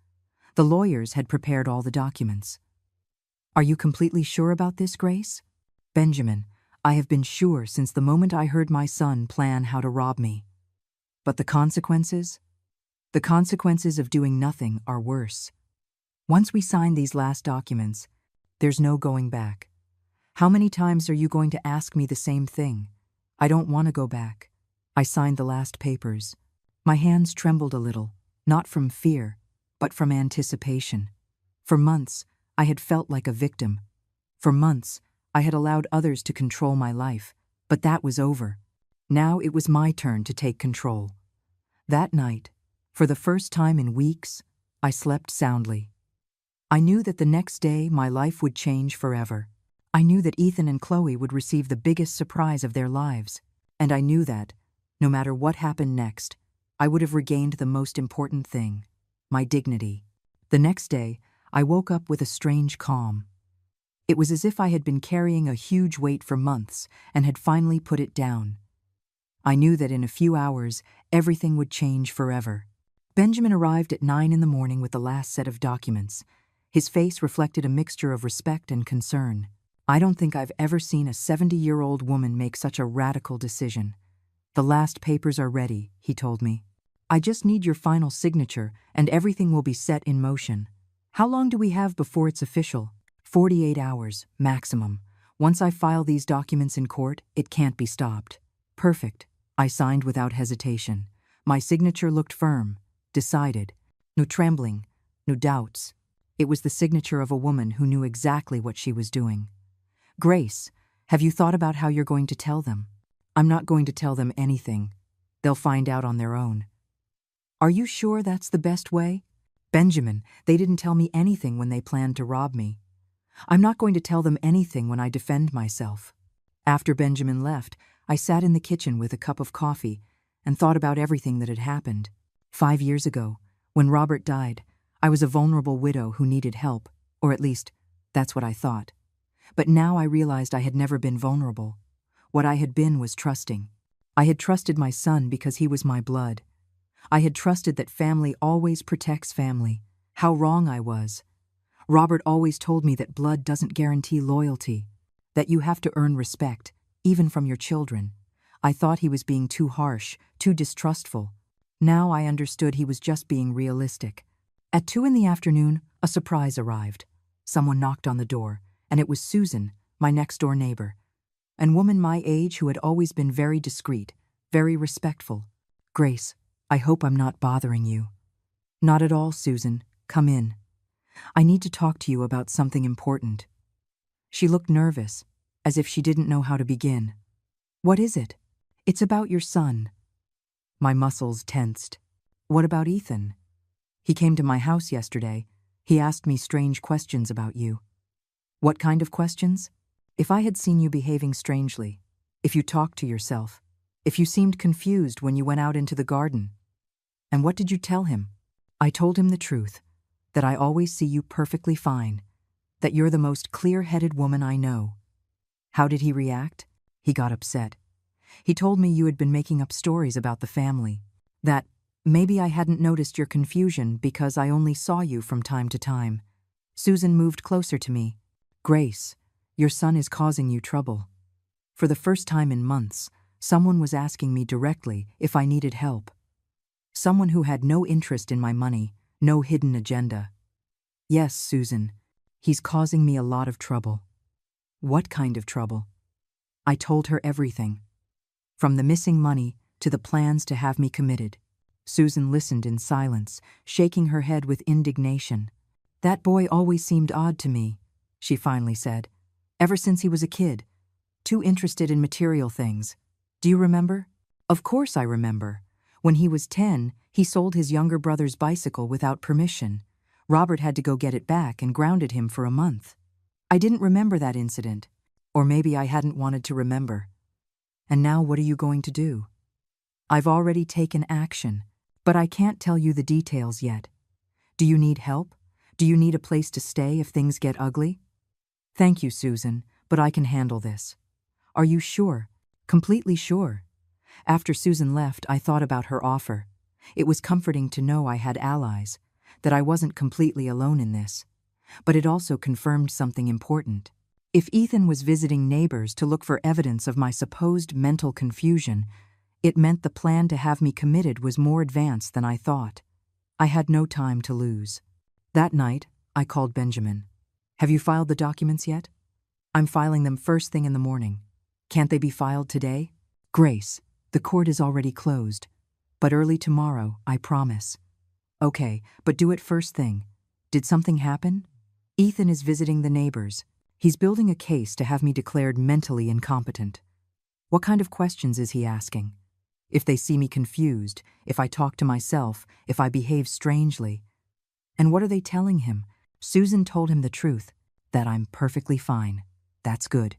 The lawyers had prepared all the documents. Are you completely sure about this, Grace? Benjamin, I have been sure since the moment I heard my son plan how to rob me. But the consequences? The consequences of doing nothing are worse. Once we sign these last documents, there's no going back. How many times are you going to ask me the same thing? I don't want to go back. I signed the last papers. My hands trembled a little, not from fear, but from anticipation. For months, I had felt like a victim. For months, I had allowed others to control my life, but that was over. Now it was my turn to take control. That night, for the first time in weeks, I slept soundly. I knew that the next day my life would change forever. I knew that Ethan and Chloe would receive the biggest surprise of their lives, and I knew that, no matter what happened next, I would have regained the most important thing, my dignity. The next day, I woke up with a strange calm. It was as if I had been carrying a huge weight for months and had finally put it down. I knew that in a few hours, everything would change forever. Benjamin arrived at 9 in the morning with the last set of documents. His face reflected a mixture of respect and concern. I don't think I've ever seen a 70-year-old woman make such a radical decision. The last papers are ready, he told me. I just need your final signature and everything will be set in motion. How long do we have before it's official? 48 hours, maximum. Once I file these documents in court, it can't be stopped. Perfect. I signed without hesitation. My signature looked firm, decided. No trembling, no doubts. It was the signature of a woman who knew exactly what she was doing. Grace, have you thought about how you're going to tell them? I'm not going to tell them anything. They'll find out on their own. Are you sure that's the best way? Benjamin, they didn't tell me anything when they planned to rob me. I'm not going to tell them anything when I defend myself. After Benjamin left, I sat in the kitchen with a cup of coffee and thought about everything that had happened. 5 years ago, when Robert died, I was a vulnerable widow who needed help, or at least, that's what I thought. But now I realized I had never been vulnerable. What I had been was trusting. I had trusted my son because he was my blood. I had trusted that family always protects family. How wrong I was. Robert always told me that blood doesn't guarantee loyalty, that you have to earn respect, even from your children. I thought he was being too harsh, too distrustful. Now I understood he was just being realistic. At 2 in the afternoon, a surprise arrived. Someone knocked on the door, and it was Susan, my next-door neighbor. A woman my age who had always been very discreet, very respectful. "Grace, I hope I'm not bothering you." "Not at all, Susan. Come in. I need to talk to you about something important." She looked nervous, as if she didn't know how to begin. "What is it?" "It's about your son." My muscles tensed. "What about Ethan?" "He came to my house yesterday. He asked me strange questions about you." "What kind of questions?" "If I had seen you behaving strangely, if you talked to yourself, if you seemed confused when you went out into the garden." "And what did you tell him?" "I told him the truth, that I always see you perfectly fine, that you're the most clear-headed woman I know." "How did he react?" "He got upset. He told me you had been making up stories about the family, that maybe I hadn't noticed your confusion because I only saw you from time to time." Susan moved closer to me. "Grace, your son is causing you trouble." For the first time in months, someone was asking me directly if I needed help. Someone who had no interest in my money, no hidden agenda. "Yes, Susan, he's causing me a lot of trouble." "What kind of trouble?" I told her everything. From the missing money to the plans to have me committed. Susan listened in silence, shaking her head with indignation. "That boy always seemed odd to me," she finally said. "Ever since he was a kid. Too interested in material things. Do you remember?" "Of course I remember. When he was 10, he sold his younger brother's bicycle without permission. Robert had to go get it back and grounded him for a month. I didn't remember that incident. Or maybe I hadn't wanted to remember. And now what are you going to do?" "I've already taken action, but I can't tell you the details yet. Do you need help? Do you need a place to stay if things get ugly?" "Thank you, Susan, but I can handle this." "Are you sure? Completely sure?" After Susan left, I thought about her offer. It was comforting to know I had allies, that I wasn't completely alone in this. But it also confirmed something important. If Ethan was visiting neighbors to look for evidence of my supposed mental confusion, it meant the plan to have me committed was more advanced than I thought. I had no time to lose. That night, I called Benjamin. "Have you filed the documents yet?" "I'm filing them first thing in the morning." "Can't they be filed today?" "Grace, the court is already closed. But early tomorrow, I promise." "Okay, but do it first thing. Did something happen?" "Ethan is visiting the neighbors. He's building a case to have me declared mentally incompetent." "What kind of questions is he asking?" "If they see me confused, if I talk to myself, if I behave strangely." "And what are they telling him?" Susan told him the truth, that I'm perfectly fine. "That's good."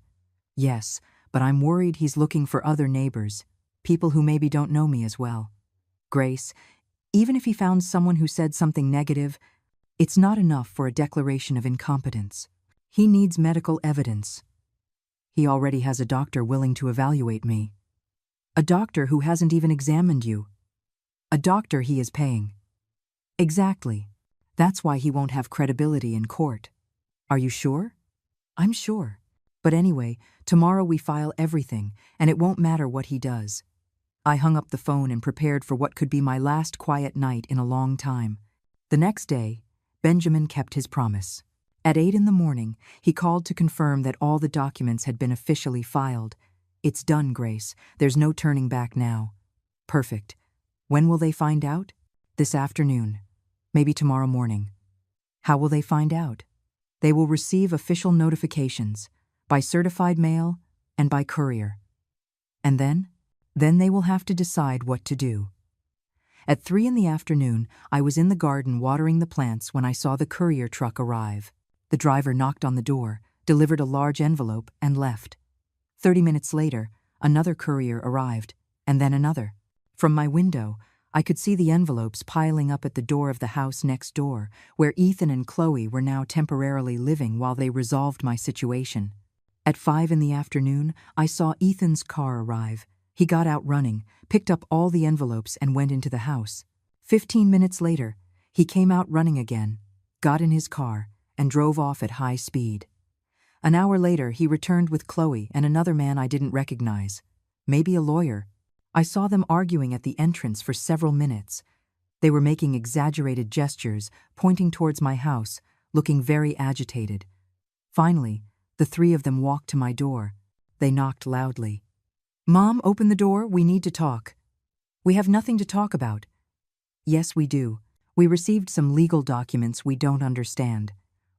"Yes, but I'm worried he's looking for other neighbors, people who maybe don't know me as well." "Grace, even if he found someone who said something negative, it's not enough for a declaration of incompetence. He needs medical evidence. He already has a doctor willing to evaluate me. A doctor who hasn't even examined you. A doctor he is paying." "Exactly. That's why he won't have credibility in court." "Are you sure?" "I'm sure. But anyway, tomorrow we file everything, and it won't matter what he does." I hung up the phone and prepared for what could be my last quiet night in a long time. The next day, Benjamin kept his promise. At 8 in the morning, he called to confirm that all the documents had been officially filed. "It's done, Grace. There's no turning back now." "Perfect. When will they find out?" "This afternoon. Maybe tomorrow morning." "How will they find out?" "They will receive official notifications, by certified mail and by courier." "And then?" "Then they will have to decide what to do." At 3 in the afternoon, I was in the garden watering the plants when I saw the courier truck arrive. The driver knocked on the door, delivered a large envelope, and left. 30 minutes later, another courier arrived, and then another. From my window, I could see the envelopes piling up at the door of the house next door, where Ethan and Chloe were now temporarily living while they resolved my situation. At 5 in the afternoon, I saw Ethan's car arrive. He got out running, picked up all the envelopes, and went into the house. 15 minutes later, he came out running again, got in his car, and drove off at high speed. An hour later, he returned with Chloe and another man I didn't recognize. Maybe a lawyer. I saw them arguing at the entrance for several minutes. They were making exaggerated gestures, pointing towards my house, looking very agitated. Finally, the three of them walked to my door. They knocked loudly. "Mom, open the door, we need to talk." "We have nothing to talk about." "Yes, we do. We received some legal documents we don't understand.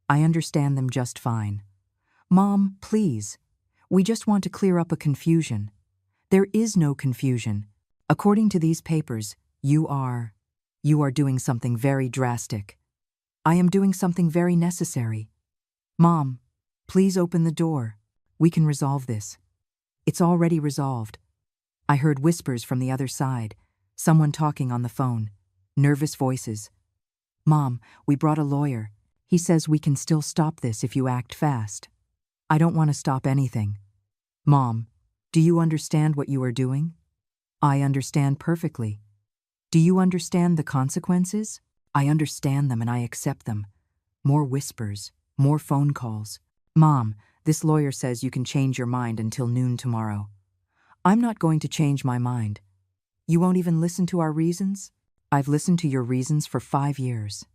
I understand them just fine." "Mom, please. We just want to clear up a confusion." "There is no confusion. According to these papers, you are doing something very drastic." "I am doing something very necessary." "Mom, please open the door. We can resolve this." "It's already resolved." I heard whispers from the other side, someone talking on the phone, nervous voices. "Mom, we brought a lawyer. He says we can still stop this if you act fast." "I don't want to stop anything." "Mom, do you understand what you are doing?" "I understand perfectly." "Do you understand the consequences?" "I understand them and I accept them." More whispers, more phone calls. "Mom, this lawyer says you can change your mind until noon tomorrow." "I'm not going to change my mind." "You won't even listen to our reasons?" "I've listened to your reasons for 5 years."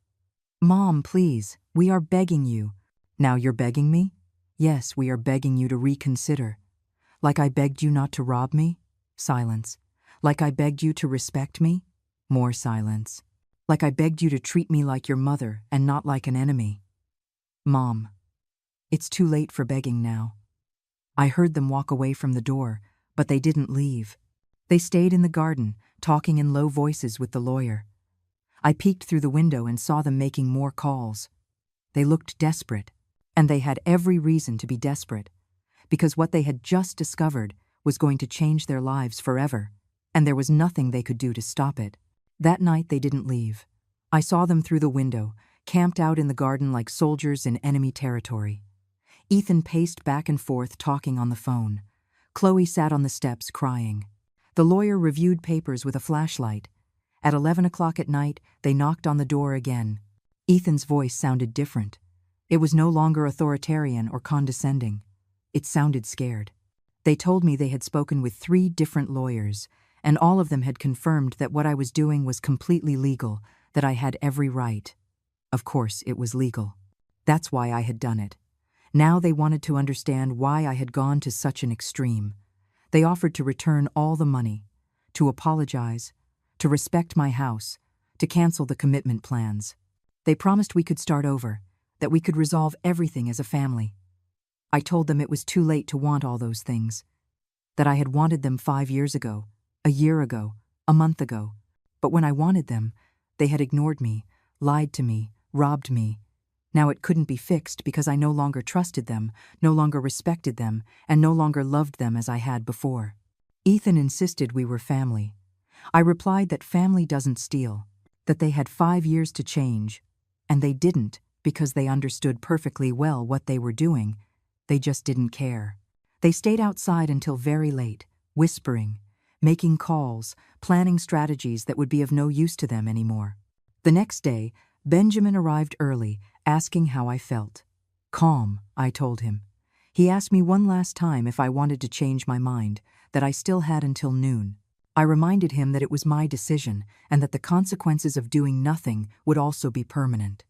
"Mom, please, we are begging you." "Now you're begging me?" "Yes, we are begging you to reconsider." "Like I begged you not to rob me?" Silence. "Like I begged you to respect me?" More silence. "Like I begged you to treat me like your mother and not like an enemy." "Mom, it's too late for begging now." I heard them walk away from the door, but they didn't leave. They stayed in the garden, talking in low voices with the lawyer. I peeked through the window and saw them making more calls. They looked desperate, and they had every reason to be desperate, because what they had just discovered was going to change their lives forever, and there was nothing they could do to stop it. That night they didn't leave. I saw them through the window, camped out in the garden like soldiers in enemy territory. Ethan paced back and forth talking on the phone. Chloe sat on the steps crying. The lawyer reviewed papers with a flashlight. At 11 o'clock at night, they knocked on the door again. Ethan's voice sounded different. It was no longer authoritarian or condescending. It sounded scared. They told me they had spoken with 3 different lawyers, and all of them had confirmed that what I was doing was completely legal, that I had every right. Of course, it was legal. That's why I had done it. Now they wanted to understand why I had gone to such an extreme. They offered to return all the money, to apologize, to respect my house, to cancel the commitment plans. They promised we could start over, that we could resolve everything as a family. I told them it was too late to want all those things, that I had wanted them 5 years ago, a year ago, a month ago. But when I wanted them, they had ignored me, lied to me, robbed me. Now it couldn't be fixed because I no longer trusted them, no longer respected them, and no longer loved them as I had before. Ethan insisted we were family. I replied that family doesn't steal, that they had 5 years to change, and they didn't because they understood perfectly well what they were doing. They just didn't care. They stayed outside until very late, whispering, making calls, planning strategies that would be of no use to them anymore. The next day, Benjamin arrived early, asking how I felt. "Calm," I told him. He asked me one last time if I wanted to change my mind, that I still had until noon. I reminded him that it was my decision and that the consequences of doing nothing would also be permanent.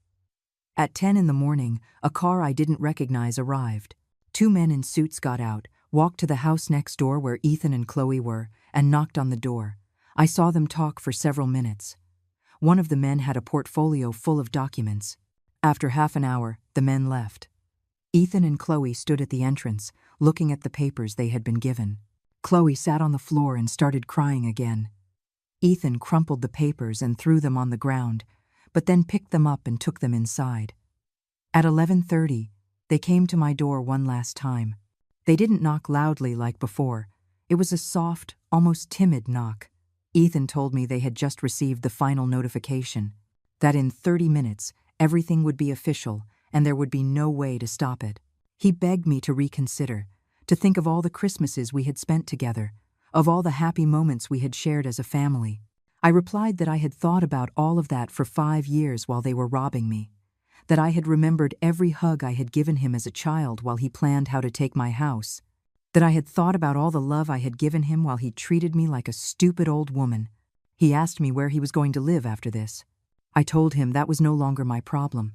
At 10 in the morning, a car I didn't recognize arrived. 2 men in suits got out, walked to the house next door where Ethan and Chloe were, and knocked on the door. I saw them talk for several minutes. One of the men had a portfolio full of documents. After half an hour, the men left. Ethan and Chloe stood at the entrance, looking at the papers they had been given. Chloe sat on the floor and started crying again. Ethan crumpled the papers and threw them on the ground, but then picked them up and took them inside. At 11:30, they came to my door one last time. They didn't knock loudly like before. It was a soft, almost timid knock. Ethan told me they had just received the final notification, that in 30 minutes, everything would be official and there would be no way to stop it. He begged me to reconsider, to think of all the Christmases we had spent together, of all the happy moments we had shared as a family. I replied that I had thought about all of that for 5 years while they were robbing me, that I had remembered every hug I had given him as a child while he planned how to take my house, that I had thought about all the love I had given him while he treated me like a stupid old woman. He asked me where he was going to live after this. I told him that was no longer my problem.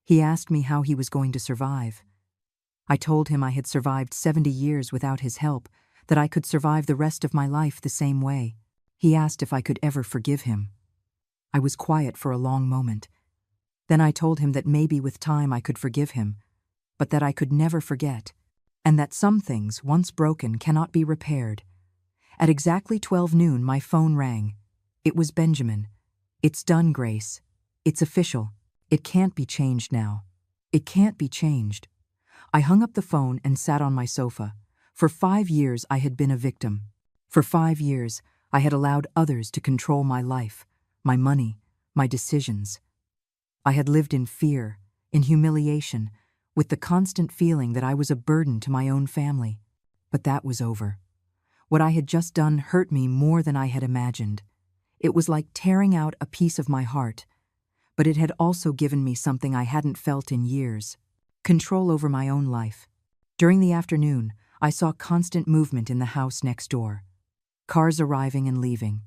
He asked me how he was going to survive. I told him I had survived 70 years without his help, that I could survive the rest of my life the same way. He asked if I could ever forgive him. I was quiet for a long moment. Then I told him that maybe with time I could forgive him, but that I could never forget, and that some things, once broken, cannot be repaired. At exactly 12 noon, my phone rang. It was Benjamin. "It's done, Grace. It's official. It can't be changed now. It can't be changed." I hung up the phone and sat on my sofa. For 5 years I had been a victim. For 5 years I had allowed others to control my life, my money, my decisions. I had lived in fear, in humiliation, with the constant feeling that I was a burden to my own family. But that was over. What I had just done hurt me more than I had imagined. It was like tearing out a piece of my heart, but it had also given me something I hadn't felt in years: control over my own life. During the afternoon, I saw constant movement in the house next door. Cars arriving and leaving,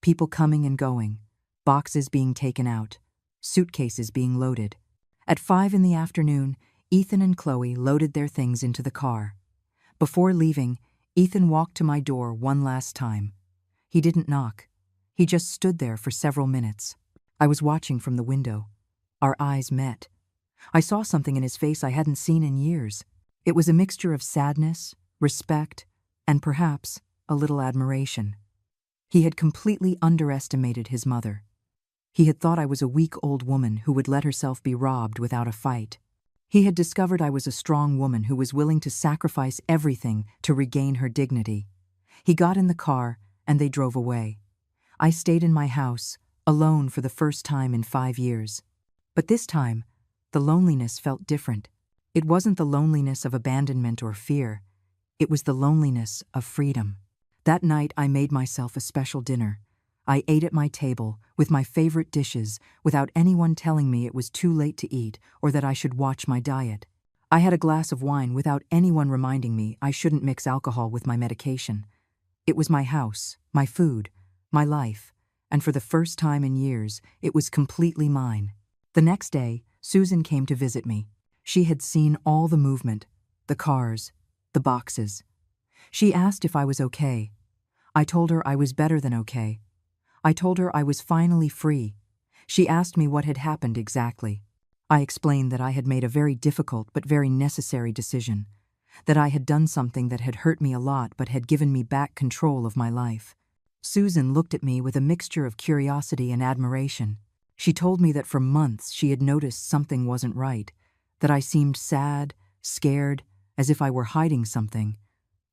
people coming and going, boxes being taken out, suitcases being loaded. At 5 in the afternoon, Ethan and Chloe loaded their things into the car. Before leaving, Ethan walked to my door one last time. He didn't knock. He just stood there for several minutes. I was watching from the window. Our eyes met. I saw something in his face I hadn't seen in years. It was a mixture of sadness, respect, and perhaps a little admiration. He had completely underestimated his mother. He had thought I was a weak old woman who would let herself be robbed without a fight. He had discovered I was a strong woman who was willing to sacrifice everything to regain her dignity. He got in the car and they drove away. I stayed in my house, alone for the first time in 5 years. But this time, the loneliness felt different. It wasn't the loneliness of abandonment or fear. It was the loneliness of freedom. That night I made myself a special dinner. I ate at my table, with my favorite dishes, without anyone telling me it was too late to eat or that I should watch my diet. I had a glass of wine without anyone reminding me I shouldn't mix alcohol with my medication. It was my house, my food, my life, and for the first time in years, it was completely mine. The next day, Susan came to visit me. She had seen all the movement, the cars, the boxes. She asked if I was okay. I told her I was better than okay. I told her I was finally free. She asked me what had happened exactly. I explained that I had made a very difficult but very necessary decision, that I had done something that had hurt me a lot but had given me back control of my life. Susan looked at me with a mixture of curiosity and admiration. She told me that for months she had noticed something wasn't right, that I seemed sad, scared, as if I were hiding something,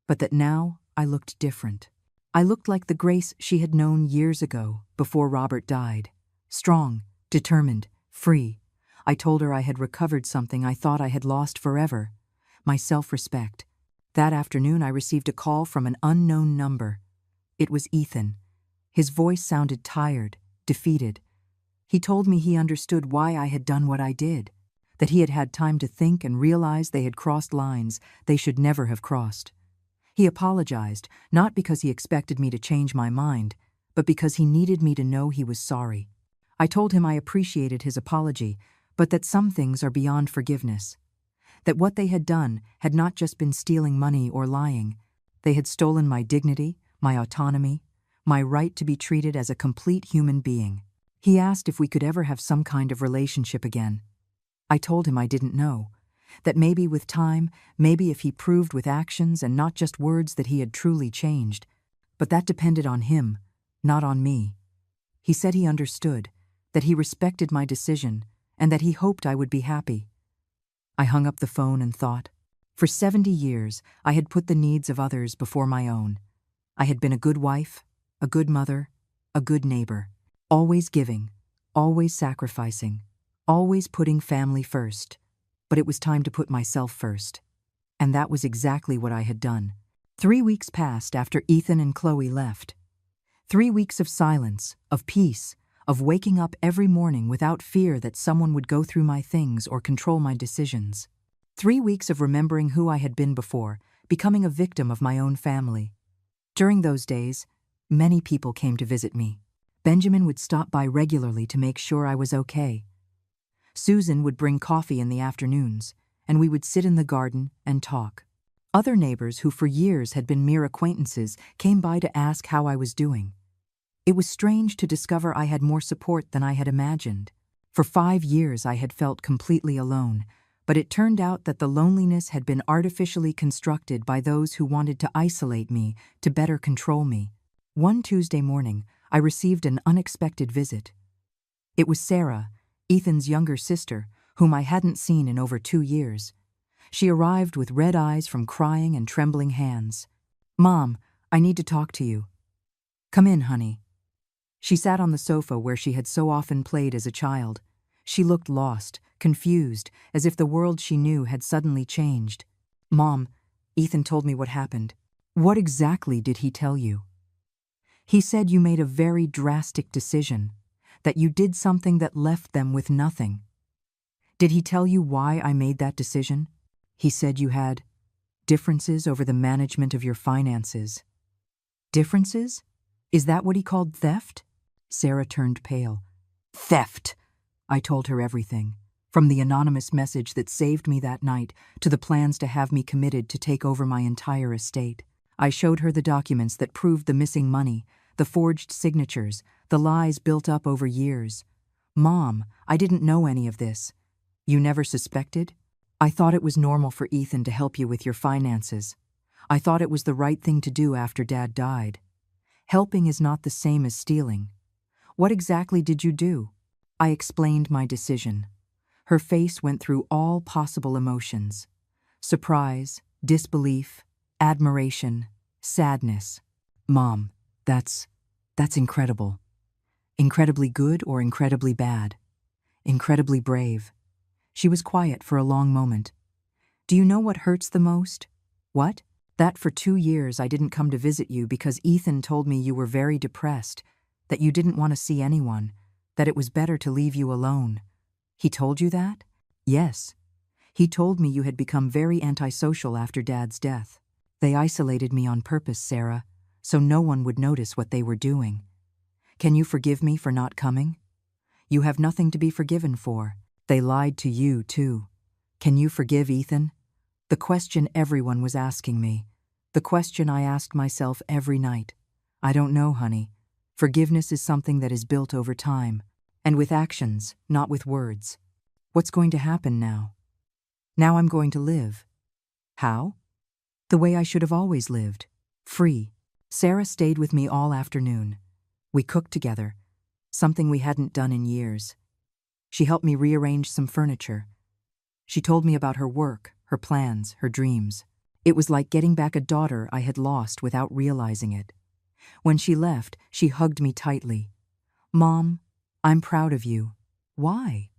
but that now I looked different. I looked like the Grace she had known years ago, before Robert died. Strong, determined, free. I told her I had recovered something I thought I had lost forever: my self-respect. That afternoon I received a call from an unknown number. It was Ethan. His voice sounded tired, defeated. He told me he understood why I had done what I did, that he had had time to think and realize they had crossed lines they should never have crossed. He apologized, not because he expected me to change my mind, but because he needed me to know he was sorry. I told him I appreciated his apology, but that some things are beyond forgiveness. That what they had done had not just been stealing money or lying. They had stolen my dignity, my autonomy, my right to be treated as a complete human being. He asked if we could ever have some kind of relationship again. I told him I didn't know, that maybe with time, maybe if he proved with actions and not just words that he had truly changed, but that depended on him, not on me. He said he understood, that he respected my decision, and that he hoped I would be happy. I hung up the phone and thought. For 70 years, I had put the needs of others before my own. I had been a good wife, a good mother, a good neighbor, always giving, always sacrificing, always putting family first. But it was time to put myself first. And that was exactly what I had done. 3 weeks passed after Ethan and Chloe left. 3 weeks of silence, of peace, of waking up every morning without fear that someone would go through my things or control my decisions. 3 weeks of remembering who I had been before, becoming a victim of my own family. During those days, many people came to visit me. Benjamin would stop by regularly to make sure I was okay. Susan would bring coffee in the afternoons, and we would sit in the garden and talk. Other neighbors who for years had been mere acquaintances came by to ask how I was doing. It was strange to discover I had more support than I had imagined. For 5 years I had felt completely alone, but it turned out that the loneliness had been artificially constructed by those who wanted to isolate me to better control me. One Tuesday morning, I received an unexpected visit. It was Sarah, Ethan's younger sister, whom I hadn't seen in over 2 years. She arrived with red eyes from crying and trembling hands. "Mom, I need to talk to you." "Come in, honey." She sat on the sofa where she had so often played as a child. She looked lost, confused, as if the world she knew had suddenly changed. "Mom, Ethan told me what happened." "What exactly did he tell you?" "He said you made a very drastic decision, that you did something that left them with nothing." "Did he tell you why I made that decision?" "He said you had differences over the management of your finances." "Differences? Is that what he called theft?" Sarah turned pale. "Theft!" I told her everything, from the anonymous message that saved me that night to the plans to have me committed to take over my entire estate. I showed her the documents that proved the missing money, the forged signatures, the lies built up over years. "Mom, I didn't know any of this." "You never suspected?" "I thought it was normal for Ethan to help you with your finances. I thought it was the right thing to do after Dad died." "Helping is not the same as stealing. What exactly did you do?" I explained my decision. Her face went through all possible emotions: surprise, disbelief, admiration, sadness. "Mom, that's incredible." "Incredibly good or incredibly bad?" "Incredibly brave." She was quiet for a long moment. "Do you know what hurts the most?" "What?" "That for 2 years I didn't come to visit you because Ethan told me you were very depressed, that you didn't want to see anyone, that it was better to leave you alone." "He told you that?" "Yes. He told me you had become very antisocial after Dad's death. They isolated me on purpose, Sarah, so no one would notice what they were doing." "Can you forgive me for not coming?" "You have nothing to be forgiven for. They lied to you, too. Can you forgive Ethan?" The question everyone was asking me. The question I asked myself every night. "I don't know, honey. Forgiveness is something that is built over time, and with actions, not with words." "What's going to happen now?" "Now I'm going to live." "How?" "The way I should have always lived. Free." Sarah stayed with me all afternoon. We cooked together, something we hadn't done in years. She helped me rearrange some furniture. She told me about her work, her plans, her dreams. It was like getting back a daughter I had lost without realizing it. When she left, she hugged me tightly. "Mom, I'm proud of you." "Why?"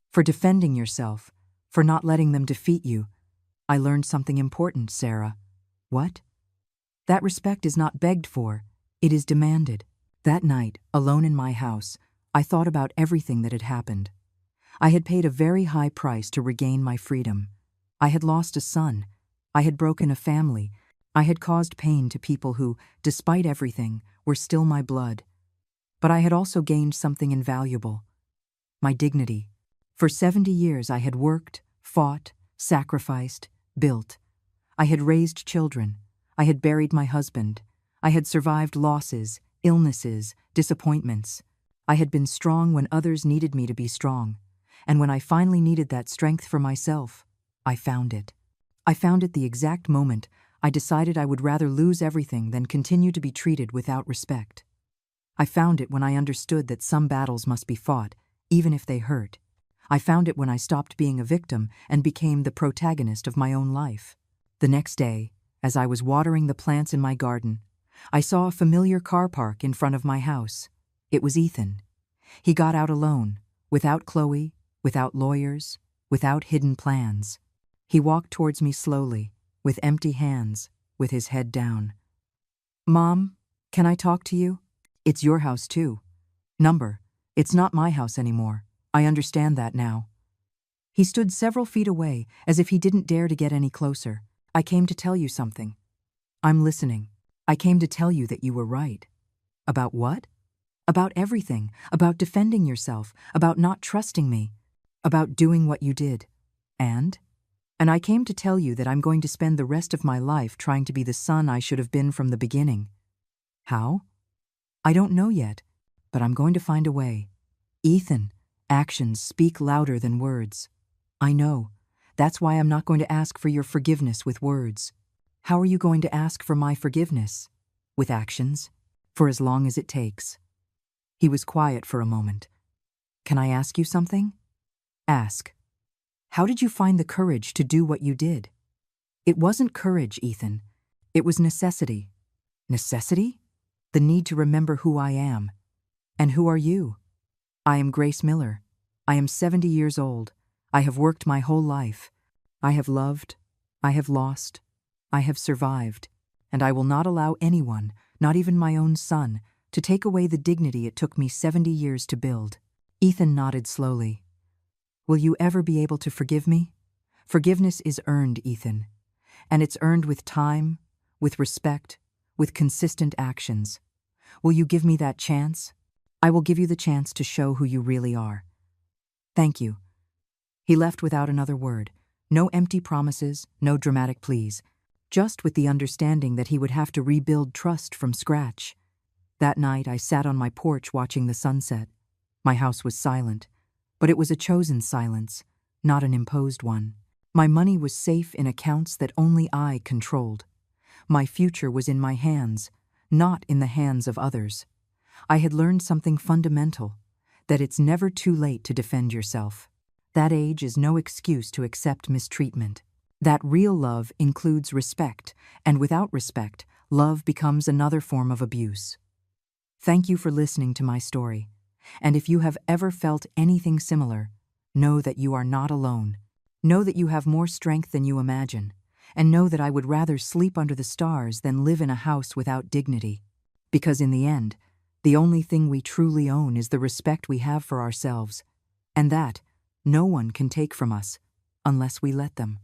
"For defending yourself, for not letting them defeat you. I learned something important, Sarah." "What?" "That respect is not begged for, it is demanded." That night, alone in my house, I thought about everything that had happened. I had paid a very high price to regain my freedom. I had lost a son. I had broken a family. I had caused pain to people who, despite everything, were still my blood. But I had also gained something invaluable: my dignity. For 70 years I had worked, fought, sacrificed, built. I had raised children. I had buried my husband. I had survived losses, illnesses, disappointments. I had been strong when others needed me to be strong. And when I finally needed that strength for myself, I found it. I found it the exact moment I decided I would rather lose everything than continue to be treated without respect. I found it when I understood that some battles must be fought, even if they hurt. I found it when I stopped being a victim and became the protagonist of my own life. The next day, as I was watering the plants in my garden, I saw a familiar car park in front of my house. It was Ethan. He got out alone, without Chloe, without lawyers, without hidden plans. He walked towards me slowly, with empty hands, with his head down. "Mom, can I talk to you?" It's your house too. Number, it's not my house anymore. I understand that now. He stood several feet away, as if he didn't dare to get any closer. I came to tell you something. I'm listening. I came to tell you that you were right. About what? About everything. About defending yourself. About not trusting me. About doing what you did. And I came to tell you that I'm going to spend the rest of my life trying to be the son I should have been from the beginning. How? I don't know yet, but I'm going to find a way. Ethan, actions speak louder than words. I know. That's why I'm not going to ask for your forgiveness with words. How are you going to ask for my forgiveness? With actions? For as long as it takes. He was quiet for a moment. Can I ask you something? Ask. How did you find the courage to do what you did? It wasn't courage, Ethan. It was necessity. Necessity? The need to remember who I am. And who are you? I am Grace Miller. I am 70 years old. I have worked my whole life. I have loved. I have lost. I have survived. And I will not allow anyone, not even my own son, to take away the dignity it took me 70 years to build. Ethan nodded slowly. Will you ever be able to forgive me? Forgiveness is earned, Ethan. And it's earned with time, with respect, with consistent actions. Will you give me that chance? I will give you the chance to show who you really are. Thank you. He left without another word. No empty promises, no dramatic pleas. Just with the understanding that he would have to rebuild trust from scratch. That night, I sat on my porch watching the sunset. My house was silent, but it was a chosen silence, not an imposed one. My money was safe in accounts that only I controlled. My future was in my hands, not in the hands of others. I had learned something fundamental, that it's never too late to defend yourself. That age is no excuse to accept mistreatment. That real love includes respect, and without respect, love becomes another form of abuse. Thank you for listening to my story. And if you have ever felt anything similar, know that you are not alone. Know that you have more strength than you imagine. And know that I would rather sleep under the stars than live in a house without dignity. Because in the end, the only thing we truly own is the respect we have for ourselves. And that, no one can take from us, unless we let them.